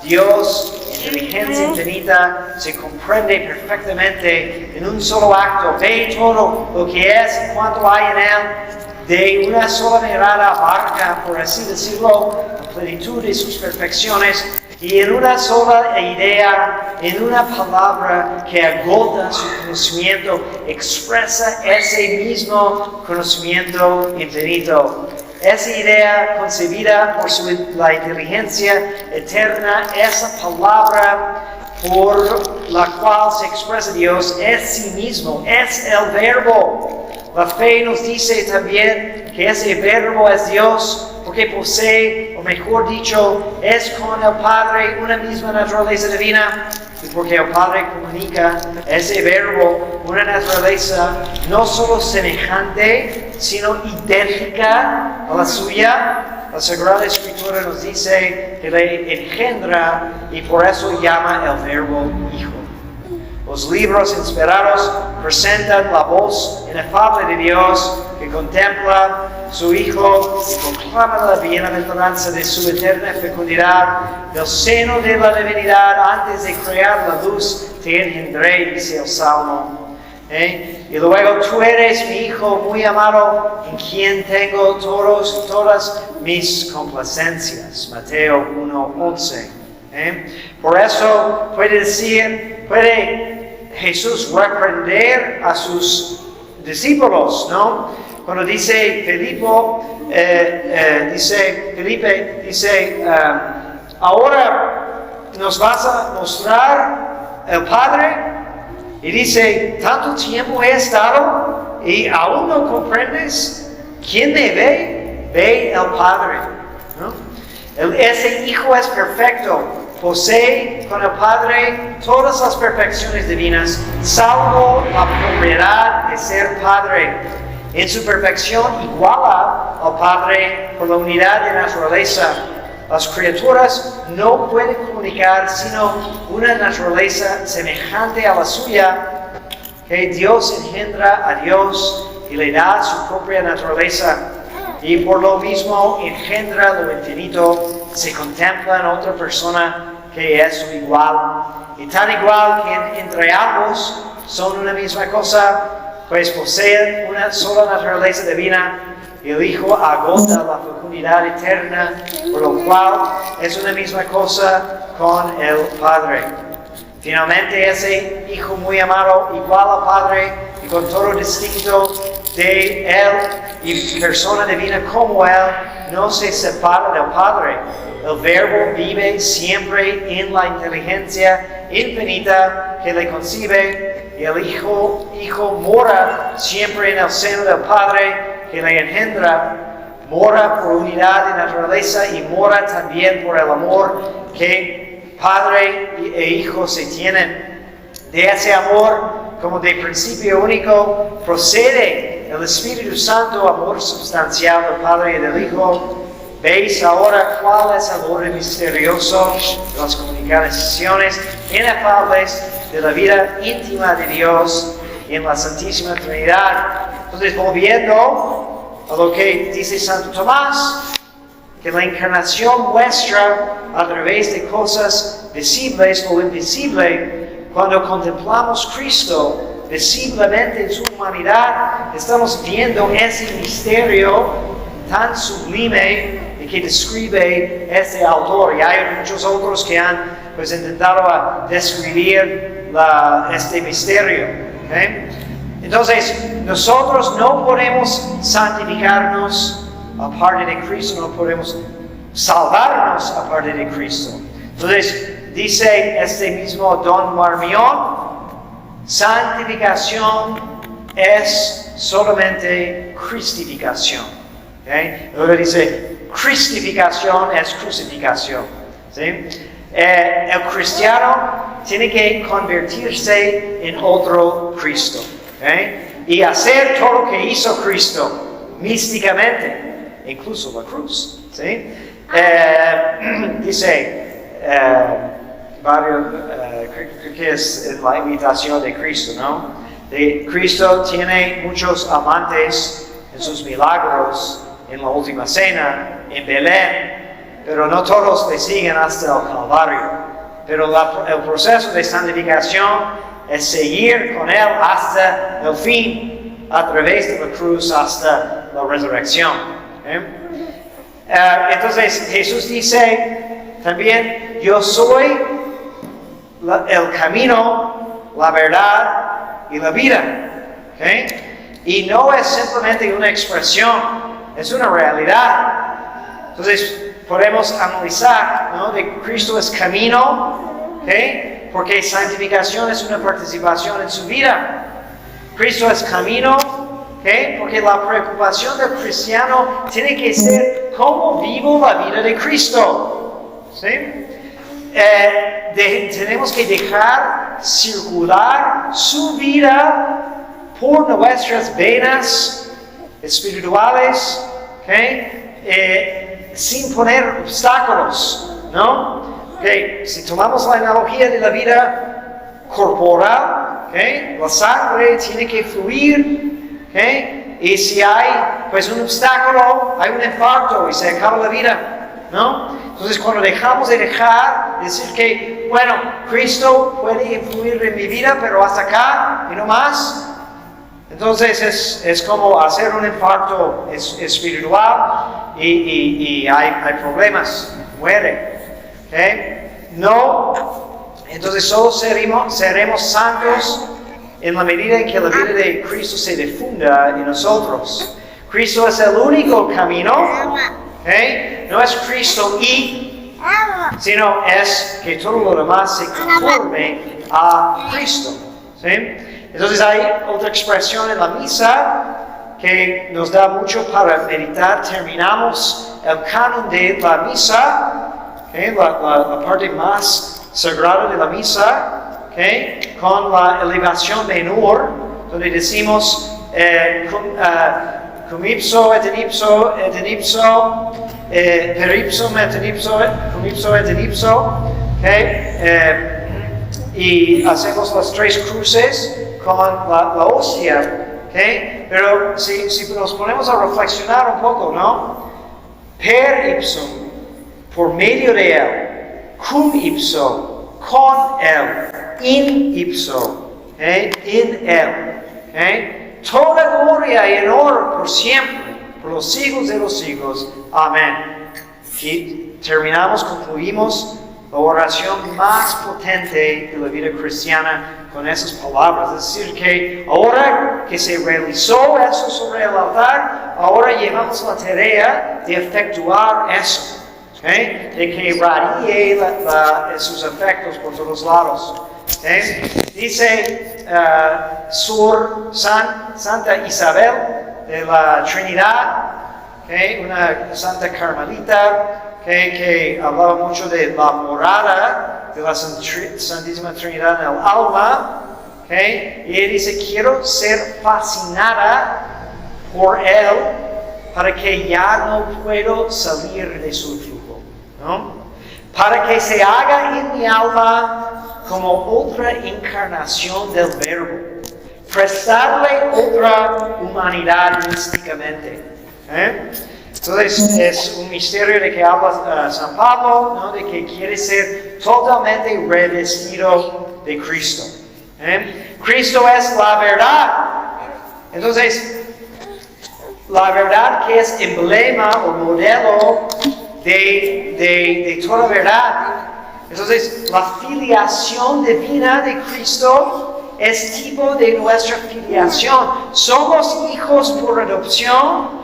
Dios, inteligencia infinita, se comprende perfectamente en un solo acto, ve todo lo que es y cuanto hay en él. De una sola mirada abarca, por así decirlo, la plenitud de sus perfecciones, y en una sola idea, en una palabra que agota su conocimiento, expresa ese mismo conocimiento infinito. Esa idea concebida por la inteligencia eterna, esa palabra por la cual se expresa Dios, es sí mismo, es el Verbo. La fe nos dice también que ese Verbo es Dios, porque posee, o mejor dicho, es con el Padre una misma naturaleza divina, y porque el Padre comunica ese Verbo una naturaleza no solo semejante, sino idéntica a la suya. La Sagrada Escritura nos dice que le engendra y por eso llama el Verbo Hijo. Los libros inspirados presentan la voz inefable de Dios que contempla su Hijo y proclama la bienaventuranza de su eterna fecundidad. Del seno de la divinidad, antes de crear la luz, te engendré, dice el Salmo. Y luego, tú eres mi Hijo muy amado, en quien tengo todas mis complacencias. Mateo 1:11. Por eso puede Jesús reprender a sus discípulos, ¿no? Cuando dice Felipe, ahora nos vas a mostrar el Padre, y dice, tanto tiempo he estado y aún no comprendes. ¿Quién me ve? Ve el Padre, ¿no? Ese Hijo es perfecto. Posee con el Padre todas las perfecciones divinas, salvo la propiedad de ser Padre. En su perfección iguala al Padre por la unidad de naturaleza. Las criaturas no pueden comunicar sino una naturaleza semejante a la suya, que Dios engendra a Dios y le da su propia naturaleza, y por lo mismo engendra lo infinito, se contempla en otra persona que es su igual, y tan igual que entre ambos son una misma cosa, pues poseen una sola naturaleza divina, y el Hijo agota la fecundidad eterna, por lo cual es una misma cosa con el Padre. Finalmente, ese Hijo muy amado, igual al Padre y con todo distinto de Él y persona divina como Él, no se separa del Padre. El Verbo vive siempre en la inteligencia infinita que le concibe, y el Hijo mora siempre en el seno del Padre que le engendra, mora por unidad de naturaleza y mora también por el amor que Padre e Hijo se tienen. De ese amor, como de principio único, procede el Espíritu Santo, amor substancial del Padre y del Hijo. ¿Veis ahora cuál es el orden misterioso de las comunicaciones inefables de la vida íntima de Dios en la Santísima Trinidad? Entonces, volviendo a lo que dice Santo Tomás, que la encarnación muestra a través de cosas visibles o invisible. Cuando contemplamos a Cristo visiblemente en su humanidad, estamos viendo ese misterio tan sublime que describe este autor. Y hay muchos otros que han intentado describir este misterio. ¿Okay? Entonces, nosotros no podemos santificarnos aparte de Cristo, no podemos salvarnos aparte de Cristo. Entonces, dice este mismo Don Marmion, santificación es solamente cristificación. ¿Okay? Luego dice, cristificación es crucificación. ¿Sí? El cristiano tiene que convertirse en otro Cristo. ¿Okay? Y hacer todo lo que hizo Cristo místicamente, incluso la cruz. ¿Sí? Dice, creo que es la imitación de Cristo, ¿no? Cristo tiene muchos amantes en sus milagros, en la última cena, en Belén, pero no todos le siguen hasta el Calvario. Pero el proceso de santificación es seguir con Él hasta el fin, a través de la cruz hasta la resurrección. Entonces Jesús dice también, yo soy el camino, la verdad y la vida. ¿Okay? Y no es simplemente una expresión, es una realidad. Entonces podemos analizar, ¿no? De Cristo es camino, ¿okay? Porque santificación es una participación en su vida. Cristo es camino, ¿okay? Porque la preocupación del cristiano tiene que ser cómo vivo la vida de Cristo. ¿Sí? Tenemos que dejar circular su vida por nuestras venas espirituales, ¿okay? Sin poner obstáculos, ¿no? Okay. Si tomamos la analogía de la vida corporal, ¿okay? La sangre tiene que fluir, ¿okay? Y si hay un obstáculo, hay un infarto y se acaba la vida, ¿no? Entonces cuando dejamos de decir que, bueno, Cristo puede influir en mi vida, pero hasta acá y no más, entonces es como hacer un infarto espiritual y hay problemas, muere. ¿Okay? No, entonces solo seremos santos en la medida en que la vida de Cristo se difunda en nosotros. Cristo es el único camino, ¿okay? No es Cristo sino es que todo lo demás se conforme a Cristo. ¿Sí? Entonces hay otra expresión en la misa que nos da mucho para meditar. Terminamos el canon de la misa, ¿okay? la parte más sagrada de la misa, ¿okay? Con la elevación menor, donde decimos cum ipso et in ipso per ipsum et in ipso, cum ipso et in ipso, okay? Y hacemos las 3 cruces con la hostia, okay? Pero si nos ponemos a reflexionar un poco, ¿no? Per ipsum, por medio de él, cum ipso, con él, in ipso, okay? In él, okay? Toda gloria y honor por siempre, por los siglos de los siglos. Amén. Y concluimos la oración más potente de la vida cristiana con esas palabras. Es decir, que ahora que se realizó eso sobre el altar, ahora llevamos la tarea de efectuar eso. ¿Okay? De que radie sus efectos por todos lados. ¿Okay? Dice Santa Isabel de la Trinidad, ¿okay? Una santa carmelita, que hablaba mucho de la morada de la Santísima Trinidad en el alma, ¿okay? Y ella dice, quiero ser fascinada por él para que ya no puedo salir de su flujo, ¿no? Para que se haga en mi alma como otra encarnación del Verbo, prestarle otra humanidad místicamente. Entonces es un misterio de que habla San Pablo, ¿no? De que quiere ser totalmente revestido de Cristo. Cristo es la verdad. Entonces, la verdad que es emblema o modelo de toda verdad. Entonces, la filiación divina de Cristo es tipo de nuestra filiación. Somos hijos por adopción,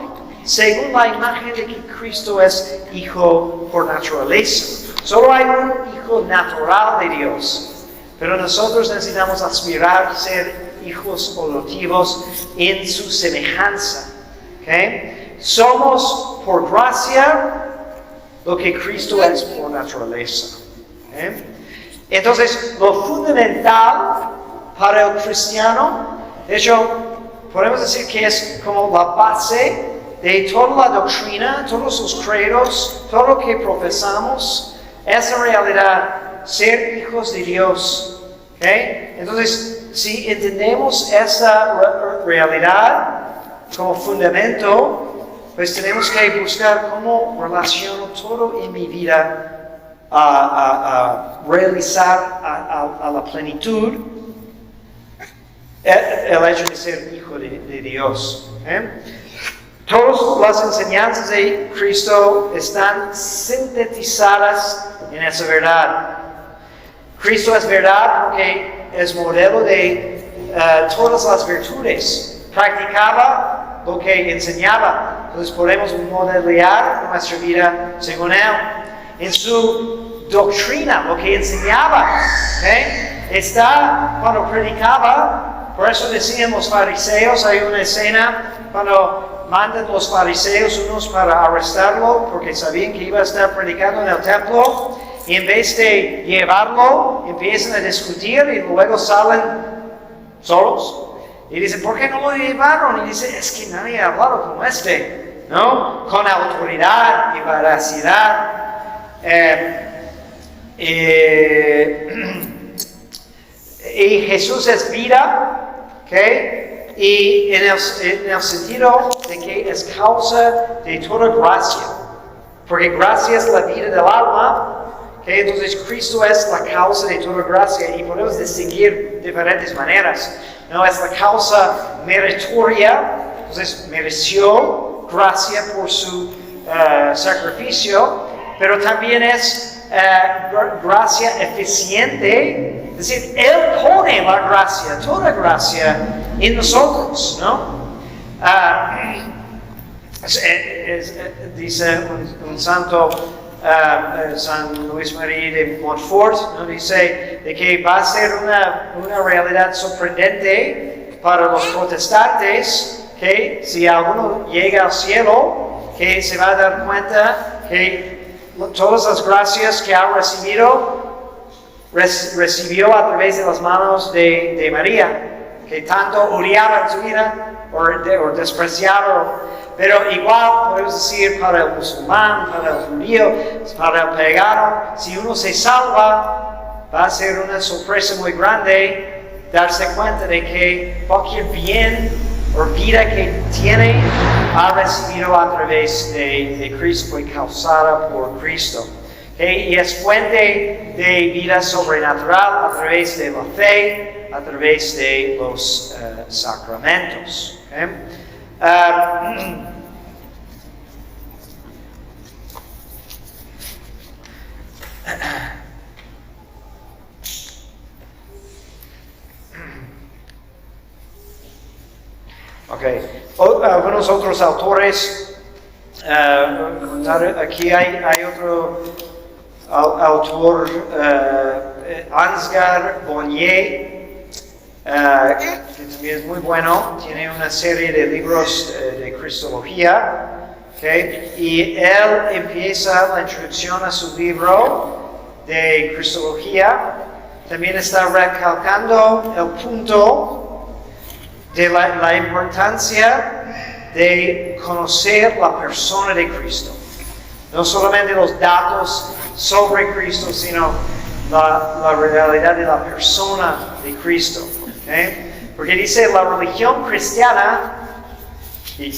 según la imagen de que Cristo es hijo por naturaleza. Solo hay un hijo natural de Dios, pero nosotros necesitamos aspirar a ser hijos adoptivos en su semejanza. ¿Okay? Somos por gracia lo que Cristo es por naturaleza. ¿Okay? Entonces, lo fundamental para el cristiano, de hecho, podemos decir que es como la base de toda la doctrina, todos los credos, todo lo que profesamos, es en realidad ser hijos de Dios. ¿Okay? Entonces, si entendemos esa realidad como fundamento, pues tenemos que buscar cómo relaciono todo en mi vida a realizar a la plenitud el hecho de ser hijo de Dios. Todas las enseñanzas de Cristo están sintetizadas en esa verdad. Cristo es verdad porque es modelo de todas las virtudes. Practicaba lo que enseñaba. Entonces podemos modelar nuestra vida según él. En su doctrina, lo que enseñaba, ¿okay? Está cuando predicaba. Por eso decían los fariseos, hay una escena cuando mandan los fariseos unos para arrestarlo porque sabían que iba a estar predicando en el templo, y en vez de llevarlo empiezan a discutir y luego salen solos y dicen, ¿por qué no lo llevaron? Y dice, es que nadie ha hablado como este, ¿no? Con autoridad y veracidad. Y Jesús es vida, ¿okay? Y en el sentido de que es causa de toda gracia, porque gracia es la vida del alma, ¿okay? Entonces Cristo es la causa de toda gracia, y podemos distinguir diferentes maneras, ¿no? Es la causa meritoria, entonces mereció gracia por su sacrificio, pero también es gracia eficiente. Es decir, Él pone la gracia, toda gracia en nosotros, ¿no? Dice un santo, San Luis María de Montfort, ¿no? Dice de que va a ser una realidad sorprendente para los protestantes, que si alguno llega al cielo, que se va a dar cuenta que todas las gracias que ha recibido, recibió a través de las manos de María. que tanto odiaba en su vida o despreciaba, pero igual podemos decir para el musulmán, para el judío, para el pagano, si uno se salva, va a ser una sorpresa muy grande darse cuenta de que cualquier bien o vida que tiene ha recibido a través de Cristo, fue causada por Cristo. Y es fuente de vida sobrenatural a través de la fe, a través de los sacramentos. Algunos otros autores, aquí hay otro autor, Ansgar Bonnier, que también es muy bueno, tiene una serie de libros de Cristología, y él empieza la introducción a su libro de Cristología, también está recalcando el punto de la importancia de conocer la persona de Cristo. No solamente los datos sobre Cristo, sino la realidad de la persona de Cristo. Porque dice la religión cristiana, y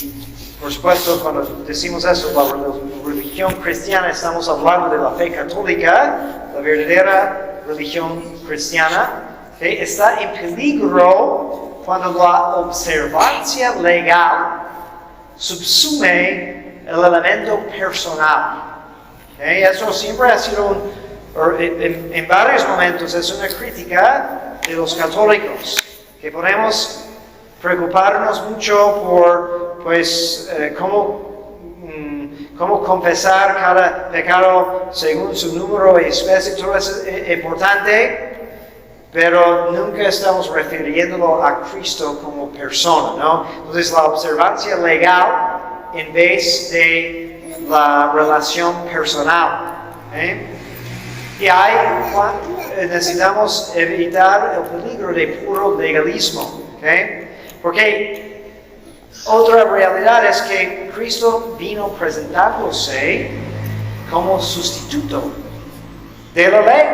por supuesto cuando decimos eso, la religión cristiana, estamos hablando de la fe católica, la verdadera religión cristiana, está en peligro cuando la observancia legal subsume el elemento personal. Eso siempre ha sido, en varios momentos, es una crítica de los católicos, que podemos preocuparnos mucho por, cómo confesar cada pecado según su número y especie, todo eso es importante, pero nunca estamos refiriéndolo a Cristo como persona, ¿no? Entonces la observancia legal en vez de la relación personal. Y necesitamos evitar el peligro de puro legalismo, porque otra realidad es que Cristo vino presentándose como sustituto de la ley.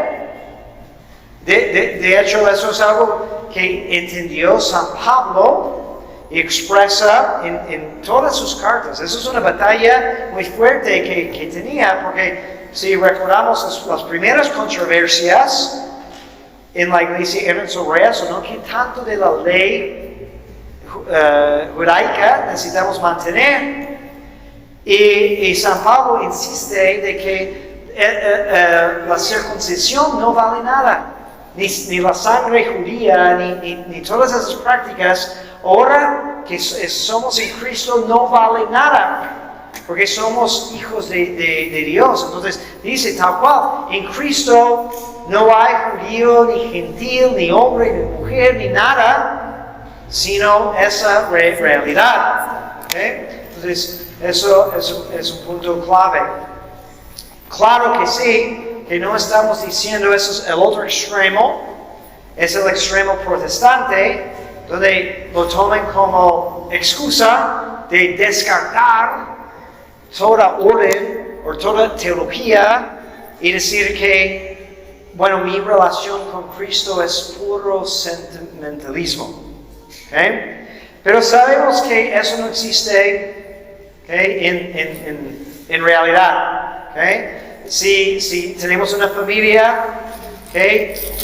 De hecho, eso es algo que entendió San Pablo y expresa en todas sus cartas. Eso es una batalla muy fuerte que tenía, porque si recordamos las primeras controversias en la iglesia eran sobre eso, ¿no? Que tanto de la ley judaica necesitamos mantener. Y San Pablo insiste de que la circuncisión no vale nada. Ni la sangre judía, ni todas esas prácticas, ahora que somos en Cristo no vale nada, porque somos hijos de Dios. Entonces dice tal cual, en Cristo no hay judío, ni gentil, ni hombre, ni mujer, ni nada, sino esa realidad. Entonces eso es un punto clave. Claro que sí, que no estamos diciendo eso es el otro extremo, es el extremo protestante, donde lo toman como excusa de descartar toda orden o toda teología y decir que, bueno, mi relación con Cristo es puro sentimentalismo. Pero sabemos que eso no existe en realidad. Si tenemos una familia,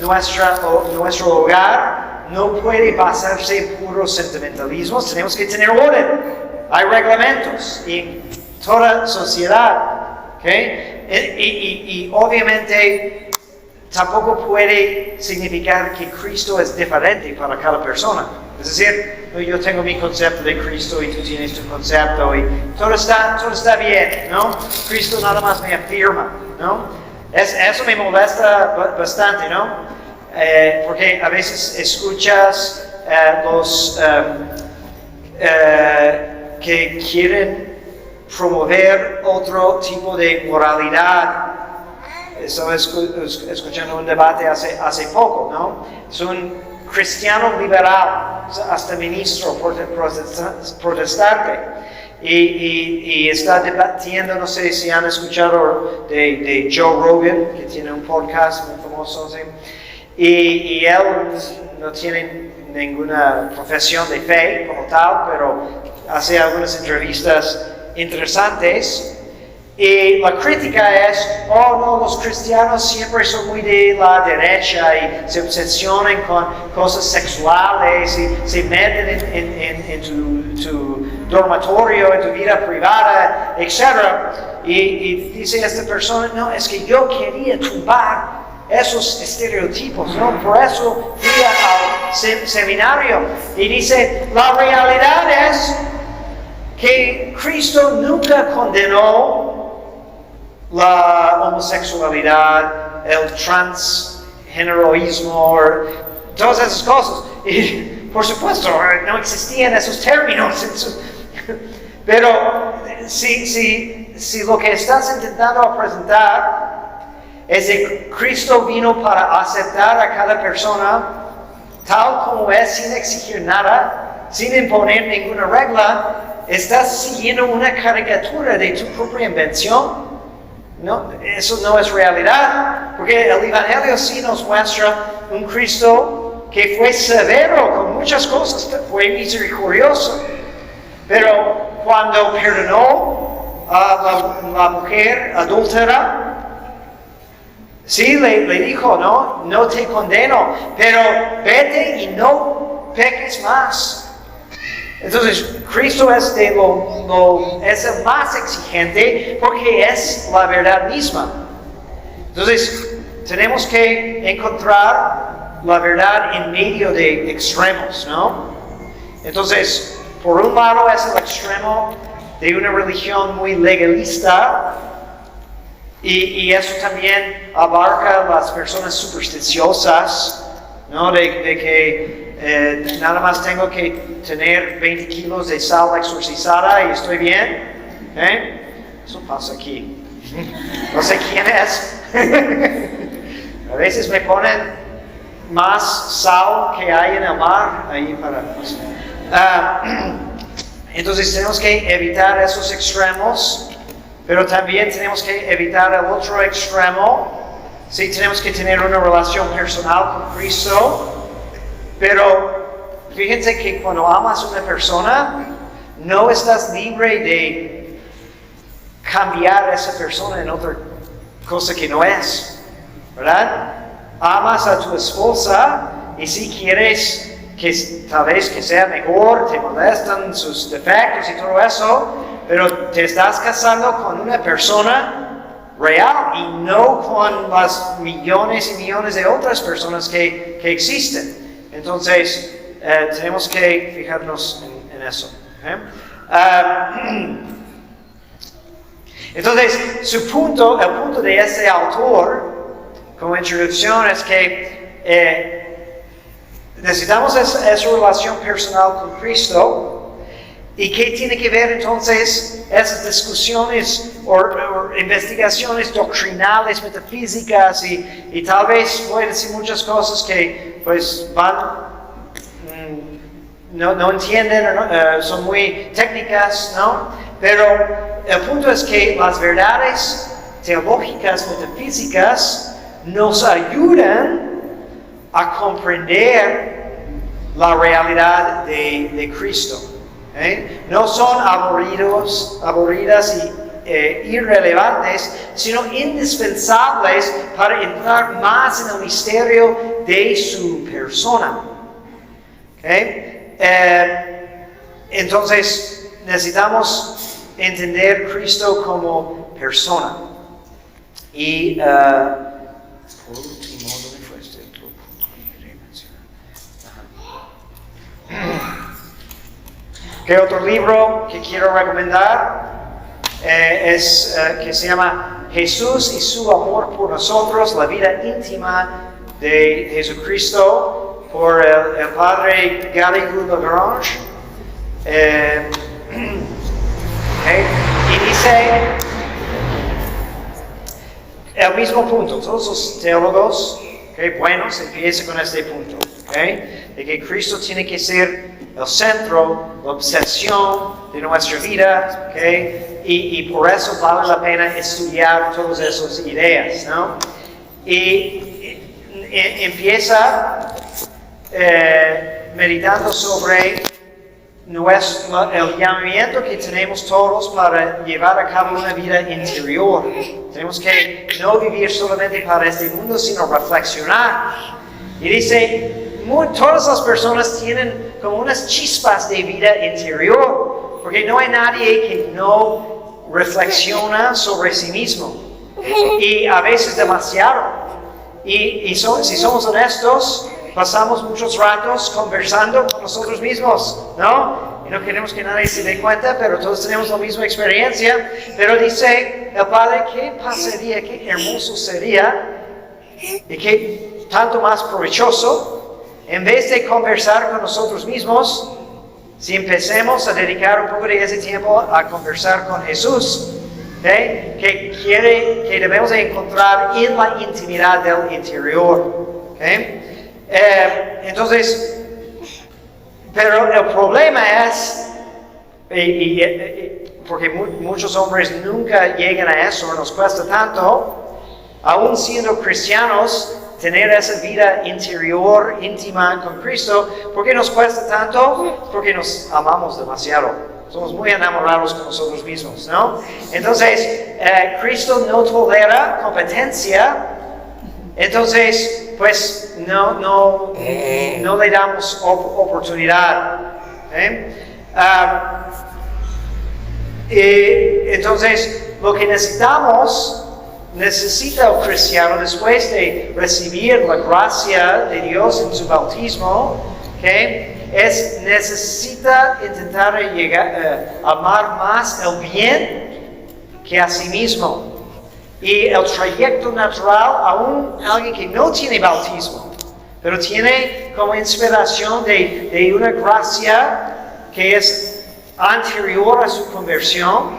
nuestro hogar no puede basarse en puros sentimentalismos, tenemos que tener orden. Hay reglamentos en toda sociedad. Y obviamente tampoco puede significar que Cristo es diferente para cada persona. Es decir, yo tengo mi concepto de Cristo y tú tienes tu concepto y todo está bien, ¿no? Cristo nada más me afirma, ¿no? Eso me molesta bastante, ¿no? Porque a veces escuchas los que quieren promover otro tipo de moralidad. Estaba escuchando un debate hace poco, ¿no? Son cristiano liberal, hasta ministro protestante. Y está debatiendo, no sé si han escuchado de Joe Rogan, que tiene un podcast muy famoso, ¿sí? Y él no tiene ninguna profesión de fe como tal, pero hace algunas entrevistas interesantes. Y la crítica es, oh no, los cristianos siempre son muy de la derecha y se obsesionan con cosas sexuales y se meten en tu dormitorio, en tu vida privada, etc. Y dice esta persona, no, es que yo quería tumbar esos estereotipos, ¿no? Por eso fui al seminario. Y dice, la realidad es que Cristo nunca condenó la homosexualidad, el transgeneroísmo, todas esas cosas. Y por supuesto, no existían esos términos. Pero si lo que estás intentando presentar es que Cristo vino para aceptar a cada persona tal como es, sin exigir nada, sin imponer ninguna regla, estás siguiendo una caricatura de tu propia invención. No, eso no es realidad, porque el Evangelio sí nos muestra un Cristo que fue severo con muchas cosas, fue misericordioso, pero cuando perdonó a la mujer adúltera, sí le dijo, no te condeno, pero vete y no peques más. Entonces, Cristo es es el más exigente porque es la verdad misma. Entonces, tenemos que encontrar la verdad en medio de extremos, ¿no? Entonces, por un lado es el extremo de una religión muy legalista y eso también abarca a las personas supersticiosas, ¿no? De que nada más tengo que tener 20 kilos de sal exorcizada y estoy bien. Eso pasa aquí. No sé quién es. A veces me ponen más sal que hay en el mar ahí para... entonces tenemos que evitar esos extremos, pero también tenemos que evitar el otro extremo. Sí, tenemos que tener una relación personal con Cristo. Pero fíjense que cuando amas a una persona, no estás libre de cambiar a esa persona en otra cosa que no es, ¿verdad? Amas a tu esposa y si quieres que tal vez que sea mejor, te molestan sus defectos y todo eso, pero te estás casando con una persona real y no con las millones y millones de otras personas que existen. Entonces, tenemos que fijarnos en eso. Entonces, el punto de este autor, como introducción, es que necesitamos esa relación personal con Cristo. ¿Y qué tiene que ver entonces esas discusiones o investigaciones doctrinales, metafísicas y tal vez voy a decir muchas cosas que pues no entienden, son muy técnicas, ¿no? Pero el punto es que las verdades teológicas, metafísicas nos ayudan a comprender la realidad de Cristo. No son aburridas y irrelevantes, sino indispensables para entrar más en el misterio de su persona. Entonces, necesitamos entender Cristo como persona. Y por último, ¿dónde fue este otro punto que quería mencionar? ¿Qué otro libro que quiero recomendar? Es que se llama Jesús y su amor por nosotros, la vida íntima de Jesucristo, por el padre Garrigou Lagrange. Y dice el mismo punto. Todos los teólogos buenos empiezan con este punto. ¿okay? De que Cristo tiene que ser el centro, la obsesión de nuestra vida, ¿okay? Y por eso vale la pena estudiar todas esas ideas, ¿no? Y empieza meditando sobre el llamamiento que tenemos todos para llevar a cabo una vida interior. Tenemos que no vivir solamente para este mundo, sino reflexionar. Y dice, todas las personas tienen como unas chispas de vida interior, porque no hay nadie que no reflexiona sobre sí mismo. Y a veces demasiado. Y si somos honestos, pasamos muchos ratos conversando con nosotros mismos, ¿no? Y no queremos que nadie se dé cuenta, pero todos tenemos la misma experiencia. Pero dice el Padre, ¿qué pasaría, qué hermoso sería y qué tanto más provechoso, en vez de conversar con nosotros mismos, si empecemos a dedicar un poco de ese tiempo a conversar con Jesús, ¿okay? Que debemos de encontrar en la intimidad del interior, ¿okay? Entonces, pero el problema es, porque muchos hombres nunca llegan a eso, nos cuesta tanto, aún siendo cristianos, tener esa vida interior, íntima con Cristo. ¿Por qué nos cuesta tanto? Porque nos amamos demasiado. Somos muy enamorados con nosotros mismos, ¿no? Entonces, Cristo no tolera competencia. Entonces, pues no le damos oportunidad. Entonces, lo que necesita el cristiano después de recibir la gracia de Dios en su bautismo, necesita intentar amar más el bien que a sí mismo. Y el trayecto natural, aún alguien que no tiene bautismo, pero tiene como inspiración de una gracia que es anterior a su conversión,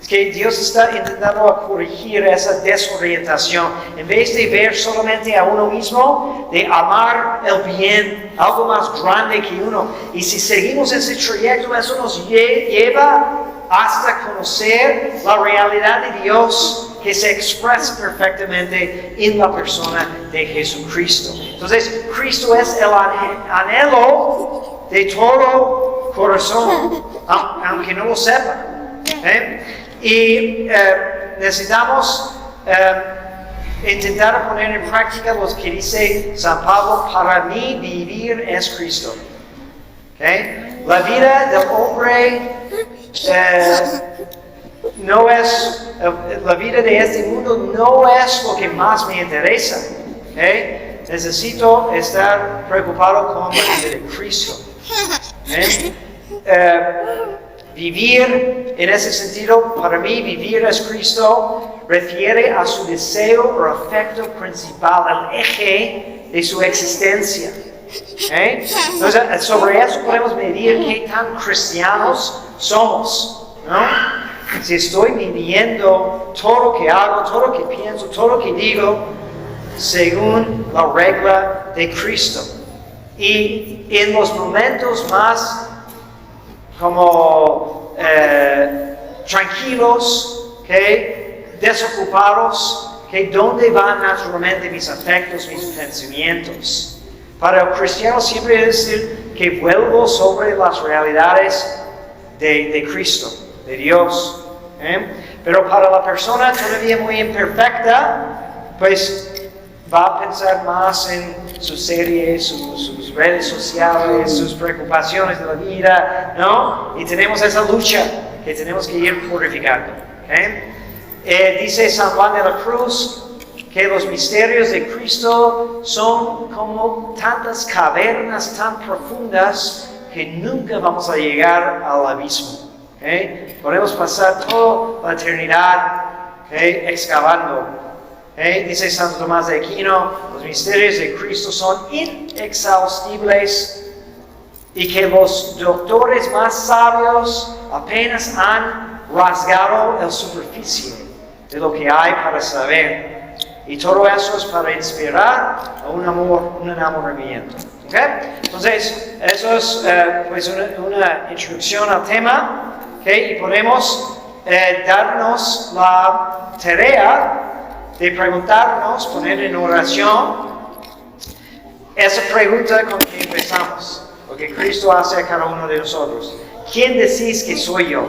es que Dios está intentando corregir esa desorientación. En vez de ver solamente a uno mismo, de amar el bien, algo más grande que uno. Y si seguimos ese trayecto, eso nos lleva hasta conocer la realidad de Dios, que se expresa perfectamente en la persona de Jesucristo. Entonces, Cristo es el anhelo de todo corazón, aunque no lo sepa. Y necesitamos intentar poner en práctica lo que dice San Pablo: para mí vivir es Cristo. La vida del hombre no es, la vida de este mundo no es lo que más me interesa. Necesito estar preocupado con la vida de Cristo. Vivir en ese sentido, para mí vivir es Cristo, refiere a su deseo o afecto principal, el eje de su existencia. Entonces, sobre eso podemos medir qué tan cristianos somos, ¿no? Si estoy viviendo todo lo que hago, todo lo que pienso, todo lo que digo, según la regla de Cristo. Y en los momentos más como tranquilos, desocupados, ¿dónde van naturalmente mis afectos, mis pensamientos? Para el cristiano siempre es decir que vuelvo sobre las realidades de Cristo, de Dios. Pero para la persona todavía muy imperfecta, pues va a pensar más en sus series, sus redes sociales, sus preocupaciones de la vida, ¿no? Y tenemos esa lucha que tenemos que ir purificando. Dice San Juan de la Cruz que los misterios de Cristo son como tantas cavernas tan profundas que nunca vamos a llegar al abismo. Podemos pasar toda la eternidad excavando. Dice Santo Tomás de Aquino, los misterios de Cristo son inexhaustibles y que los doctores más sabios apenas han rasgado la superficie de lo que hay para saber. Y todo eso es para inspirar a un amor, un enamoramiento. ¿Ok? Entonces, eso es pues una introducción al tema. ¿Ok? Y podemos darnos la tarea de preguntarnos, poner en oración esa pregunta con que empezamos, lo que Cristo hace a cada uno de nosotros. ¿Quién decís que soy yo?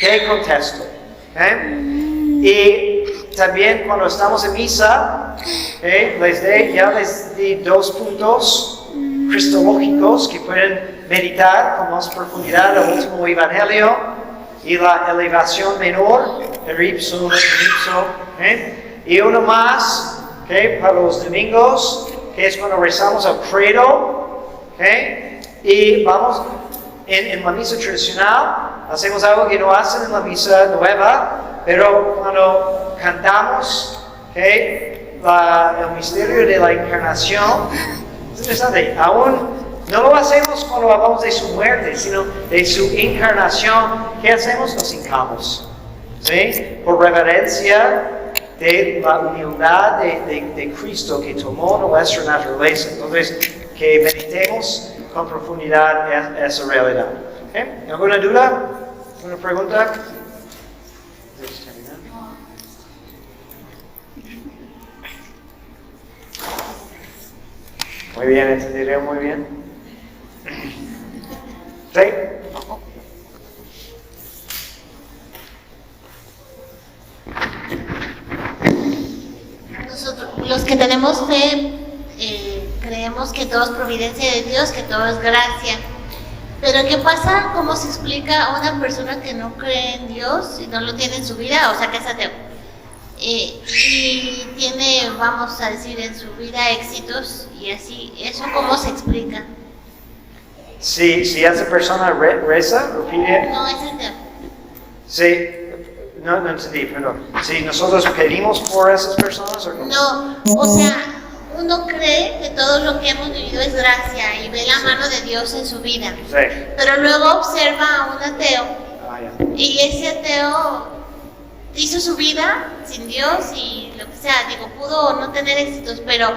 ¿Qué contesto? Y también cuando estamos en misa, ya les di 2 puntos cristológicos que pueden meditar con más profundidad: el último evangelio y la elevación menor, el ipso, y uno más, para los domingos, que es cuando rezamos el credo, y vamos en la misa tradicional, hacemos algo que no hacen en la misa nueva, pero cuando cantamos el misterio de la encarnación, es interesante, aún no lo hacemos cuando hablamos de su muerte, sino de su encarnación. ¿Qué hacemos? Nos hincamos, ¿sí? Por reverencia de la humildad de Cristo que tomó nuestra naturaleza. Entonces, que meditemos con profundidad esa realidad. ¿Okay? ¿Alguna duda? ¿Alguna pregunta? Muy bien, entenderé muy bien. ¿Sí? Nosotros, los que tenemos fe, creemos que todo es providencia de Dios, que todo es gracia. Pero ¿qué pasa? ¿Cómo se explica a una persona que no cree en Dios y no lo tiene en su vida? O sea, que es ateo. Y tiene, vamos a decir, en su vida éxitos y así. ¿Eso cómo se explica? Si esa persona reza o pide... No, es ateo. Sí. No entendí, perdón. Si nosotros pedimos por esas personas o cómo? No, o sea, uno cree que todo lo que hemos vivido es gracia y ve la mano de Dios en su vida. Sí. Pero luego observa a un ateo Ya. y ese ateo hizo su vida sin Dios y lo que sea, digo, pudo no tener éxitos, pero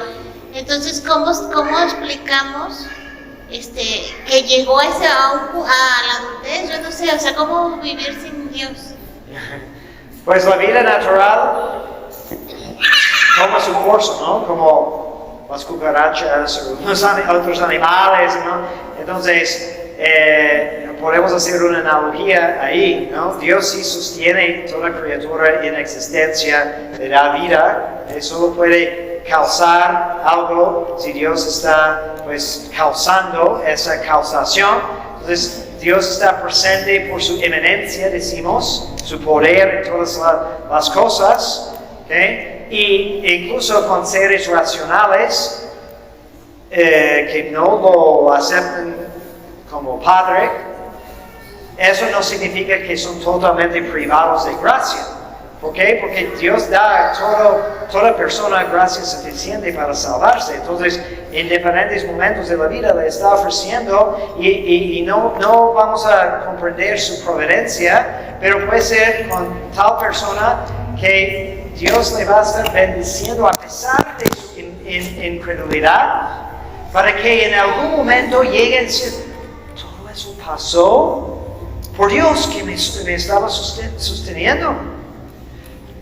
entonces, ¿cómo explicamos que llegó a la adultez? Yo no sé, o sea, ¿cómo vivir sin Dios? Pues la vida natural toma su curso, ¿no? Como las cucarachas o los otros animales, ¿no? Entonces, podemos hacer una analogía ahí, ¿no? Dios sí sostiene toda criatura en existencia, le da vida, solo puede causar algo si Dios está, pues, causando esa causación. Entonces, Dios está presente por su eminencia, decimos, su poder en todas las cosas, ¿okay? Y incluso con seres racionales que no lo aceptan como Padre, eso no significa que son totalmente privados de gracia. ¿Por qué? Porque Dios da a toda persona gracia suficiente para salvarse. Entonces, en diferentes momentos de la vida le está ofreciendo y no vamos a comprender su providencia, pero puede ser con tal persona que Dios le va a estar bendiciendo a pesar de su incredulidad, para que en algún momento llegue a decir, todo eso pasó por Dios que me estaba sosteniendo.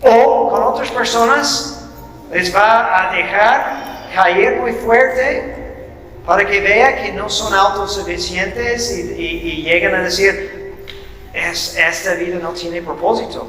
O con otras personas les va a dejar caer muy fuerte para que vea que no son autosuficientes y llegan a decir, esta vida no tiene propósito,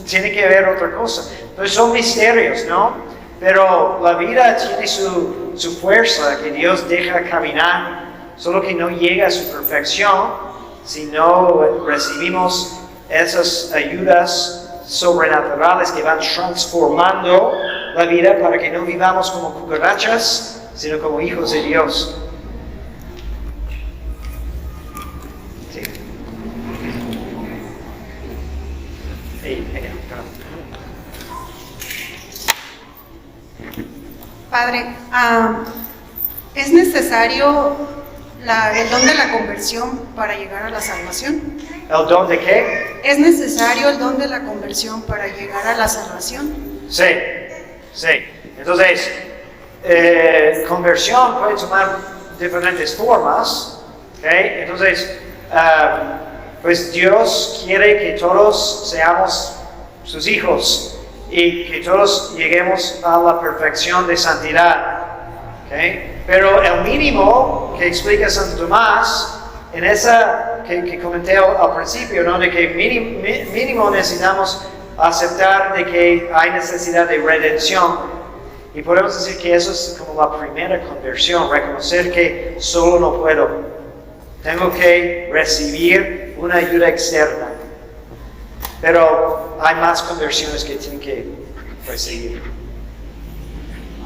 tiene que haber otra cosa. Entonces son misterios, ¿no? Pero la vida tiene su fuerza que Dios deja caminar, solo que no llega a su perfección si no recibimos esas ayudas sobrenaturales que van transformando la vida para que no vivamos como cucarachas, sino como hijos de Dios. Sí. Padre, ¿es necesario el don de la conversión para llegar a la salvación? ¿El don de qué? ¿Es necesario el don de la conversión para llegar a la salvación? Sí. Entonces, conversión puede tomar diferentes formas. ¿Okay? Entonces, pues Dios quiere que todos seamos sus hijos y que todos lleguemos a la perfección de santidad. ¿Okay? Pero el mínimo que explica Santo Tomás, en esa que comenté al principio, ¿no? De que mínimo necesitamos aceptar de que hay necesidad de redención. Y podemos decir que eso es como la primera conversión, reconocer que solo no puedo. Tengo que recibir una ayuda externa. Pero hay más conversiones que tienen que recibir.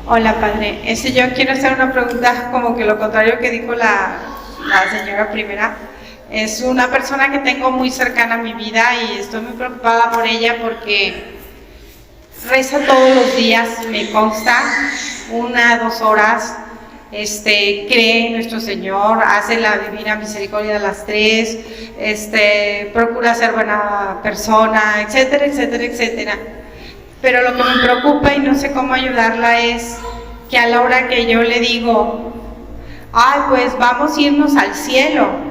Hola, padre. Yo quiero hacer una pregunta como que lo contrario que dijo la señora primera. Es una persona que tengo muy cercana a mi vida y estoy muy preocupada por ella porque reza todos los días, me consta, 1 a 2 horas, cree en nuestro Señor, hace la Divina Misericordia a las 3, procura ser buena persona, etcétera, etcétera, etcétera. Pero lo que me preocupa y no sé cómo ayudarla es que a la hora que yo le digo, ay, pues vamos a irnos al cielo,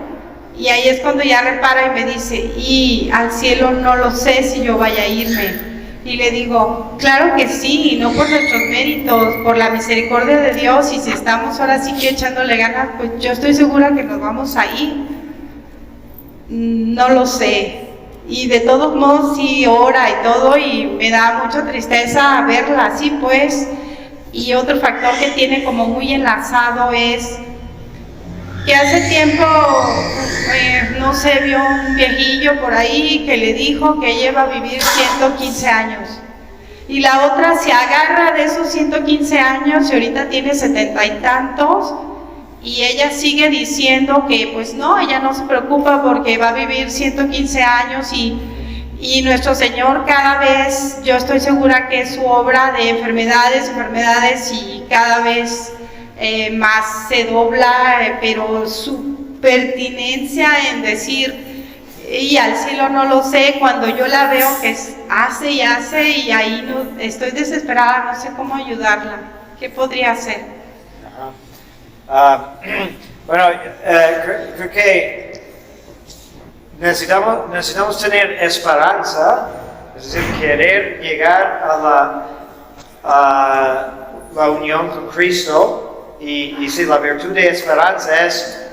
y ahí es cuando ya repara y me dice, y al cielo no lo sé si yo vaya a irme. Y le digo, claro que sí, no por nuestros méritos, por la misericordia de Dios, y si estamos ahora sí que echándole ganas, pues yo estoy segura que nos vamos a ir. No lo sé. Y de todos modos sí ora y todo, y me da mucha tristeza verla así pues. Y otro factor que tiene como muy enlazado es que hace tiempo, no sé, vio un viejillo por ahí que le dijo que ella iba a vivir 115 años. Y la otra se agarra de esos 115 años y ahorita tiene 70 y tantos. Y ella sigue diciendo que pues no, ella no se preocupa porque va a vivir 115 años y nuestro Señor cada vez, yo estoy segura que es su obra de enfermedades y cada vez más se dobla, pero su pertinencia en decir, y al cielo no lo sé, cuando yo la veo que hace y ahí no, estoy desesperada, no sé cómo ayudarla. ¿Qué podría hacer? Bueno, creo que necesitamos tener esperanza, es decir, querer llegar a la unión con Cristo. Y sí, la virtud de esperanza es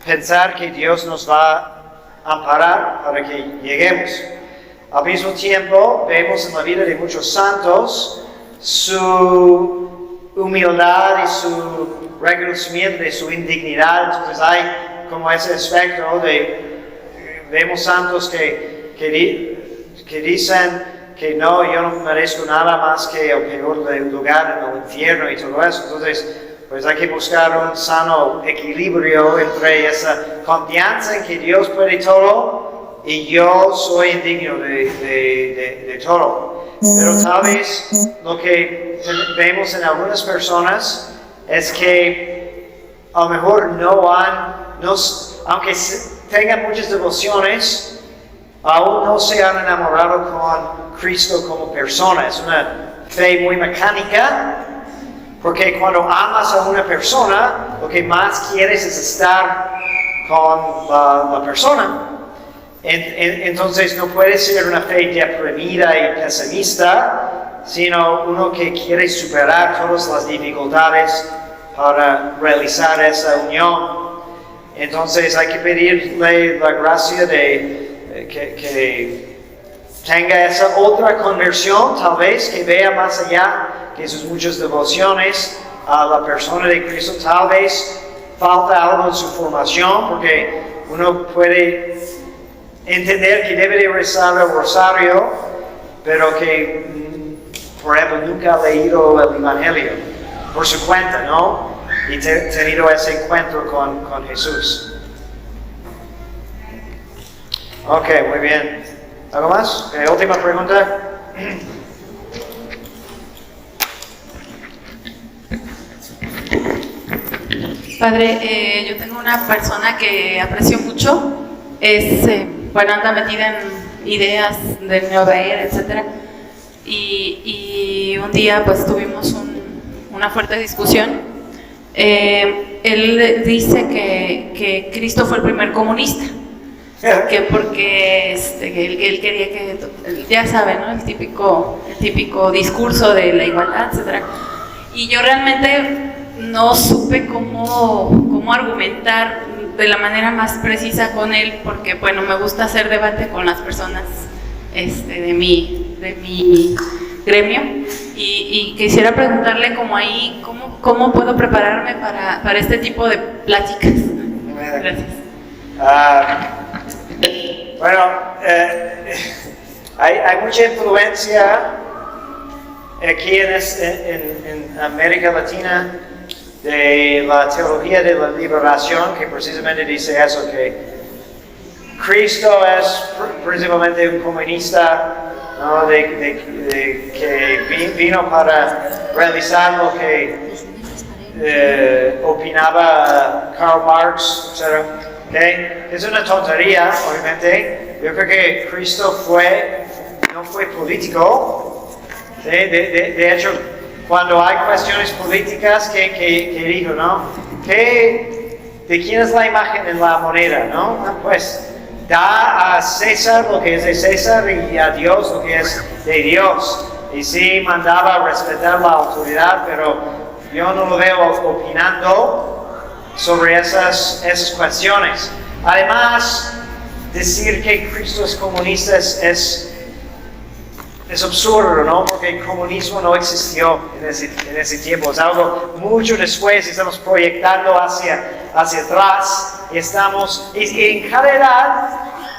pensar que Dios nos va a amparar para que lleguemos. Al mismo tiempo, vemos en la vida de muchos santos su humildad y su reconocimiento de su indignidad. Entonces hay como ese espectro vemos santos que dicen que no, yo no merezco nada más que el peor lugar en el infierno y todo eso. Entonces, pues hay que buscar un sano equilibrio entre esa confianza en que Dios puede todo y yo soy indigno de todo. Pero tal vez lo que vemos en algunas personas es que a lo mejor aunque tengan muchas devociones, aún no se han enamorado con Cristo como persona. Es una fe muy mecánica, porque cuando amas a una persona, lo que más quieres es estar con la persona. Entonces no puede ser una fe deprimida y pesimista, sino uno que quiere superar todas las dificultades para realizar esa unión. Entonces hay que pedirle la gracia de que tenga esa otra conversión, tal vez, que vea más allá que sus muchas devociones a la persona de Cristo. Tal vez falta algo en su formación, porque uno puede entender que debe de rezar el rosario, pero que, por ejemplo, nunca ha leído el Evangelio por su cuenta, ¿no? Y tenido ese encuentro con Jesús. Ok, muy bien. ¿Algo más? Última pregunta. Padre, yo tengo una persona que aprecio mucho, anda metida en ideas del nueva era, etc. Y un día pues tuvimos una fuerte discusión. él dice que Cristo fue el primer comunista. Que porque él quería que, ya saben, ¿no? El típico discurso de la igualdad, etc. Y yo realmente no supe cómo argumentar de la manera más precisa con él, porque bueno, me gusta hacer debate con las personas de mi gremio, y quisiera preguntarle como ahí cómo puedo prepararme para este tipo de pláticas. Gracias. Bueno, hay mucha influencia aquí en América Latina de la teología de la liberación, que precisamente dice eso, que Cristo es principalmente un comunista, ¿no? Que vino para realizar lo que opinaba Karl Marx, etc. ¿Okay? Es una tontería, obviamente. Yo creo que Cristo no fue político. ¿Sí? De hecho, cuando hay cuestiones políticas, que digo, ¿no? ¿De quién es la imagen en la moneda, no? Pues da a César lo que es de César y a Dios lo que es de Dios. Y sí, mandaba respetar la autoridad, pero yo no lo veo opinando sobre esas cuestiones. Además, decir que Cristo es comunista es absurdo, ¿no? Porque el comunismo no existió en ese tiempo. Es algo mucho después, estamos proyectando hacia atrás. Y en cada edad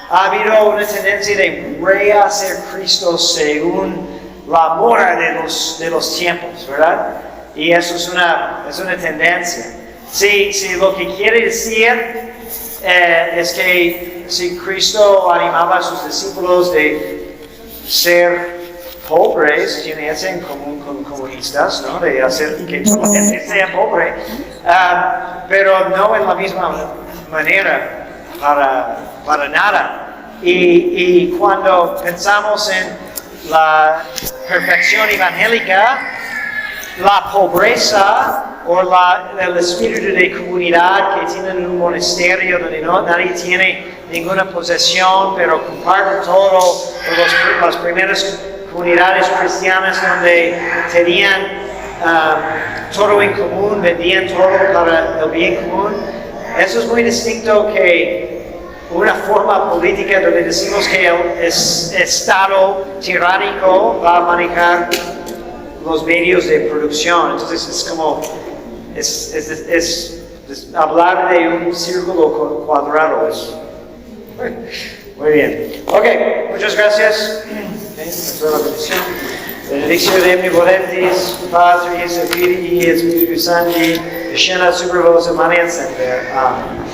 ha habido una tendencia de rehacer Cristo según la moda de los tiempos, ¿verdad? Y eso es una tendencia. Si lo que quiere decir es que si Cristo animaba a sus discípulos de ser pobres, tiene eso en común con comunistas, ¿no? De hacer que la gente sea pobre, pero no en la misma manera para nada. Y cuando pensamos en la perfección evangélica, la pobreza o el espíritu de comunidad que tienen en un monasterio donde nadie tiene ninguna posesión, pero comparten todo, las primeras comunidades cristianas donde tenían todo en común, vendían todo para el bien común. Eso es muy distinto que una forma política donde decimos que el Estado tiránico va a manejar los medios de producción. Entonces es como es hablar de un círculo cuadrado. Muy bien. Ok, muchas gracias. Benedictio de omnipotentis, Patris et Filii et Spiritus Sancti, descendat super vos et manet semper. Amen.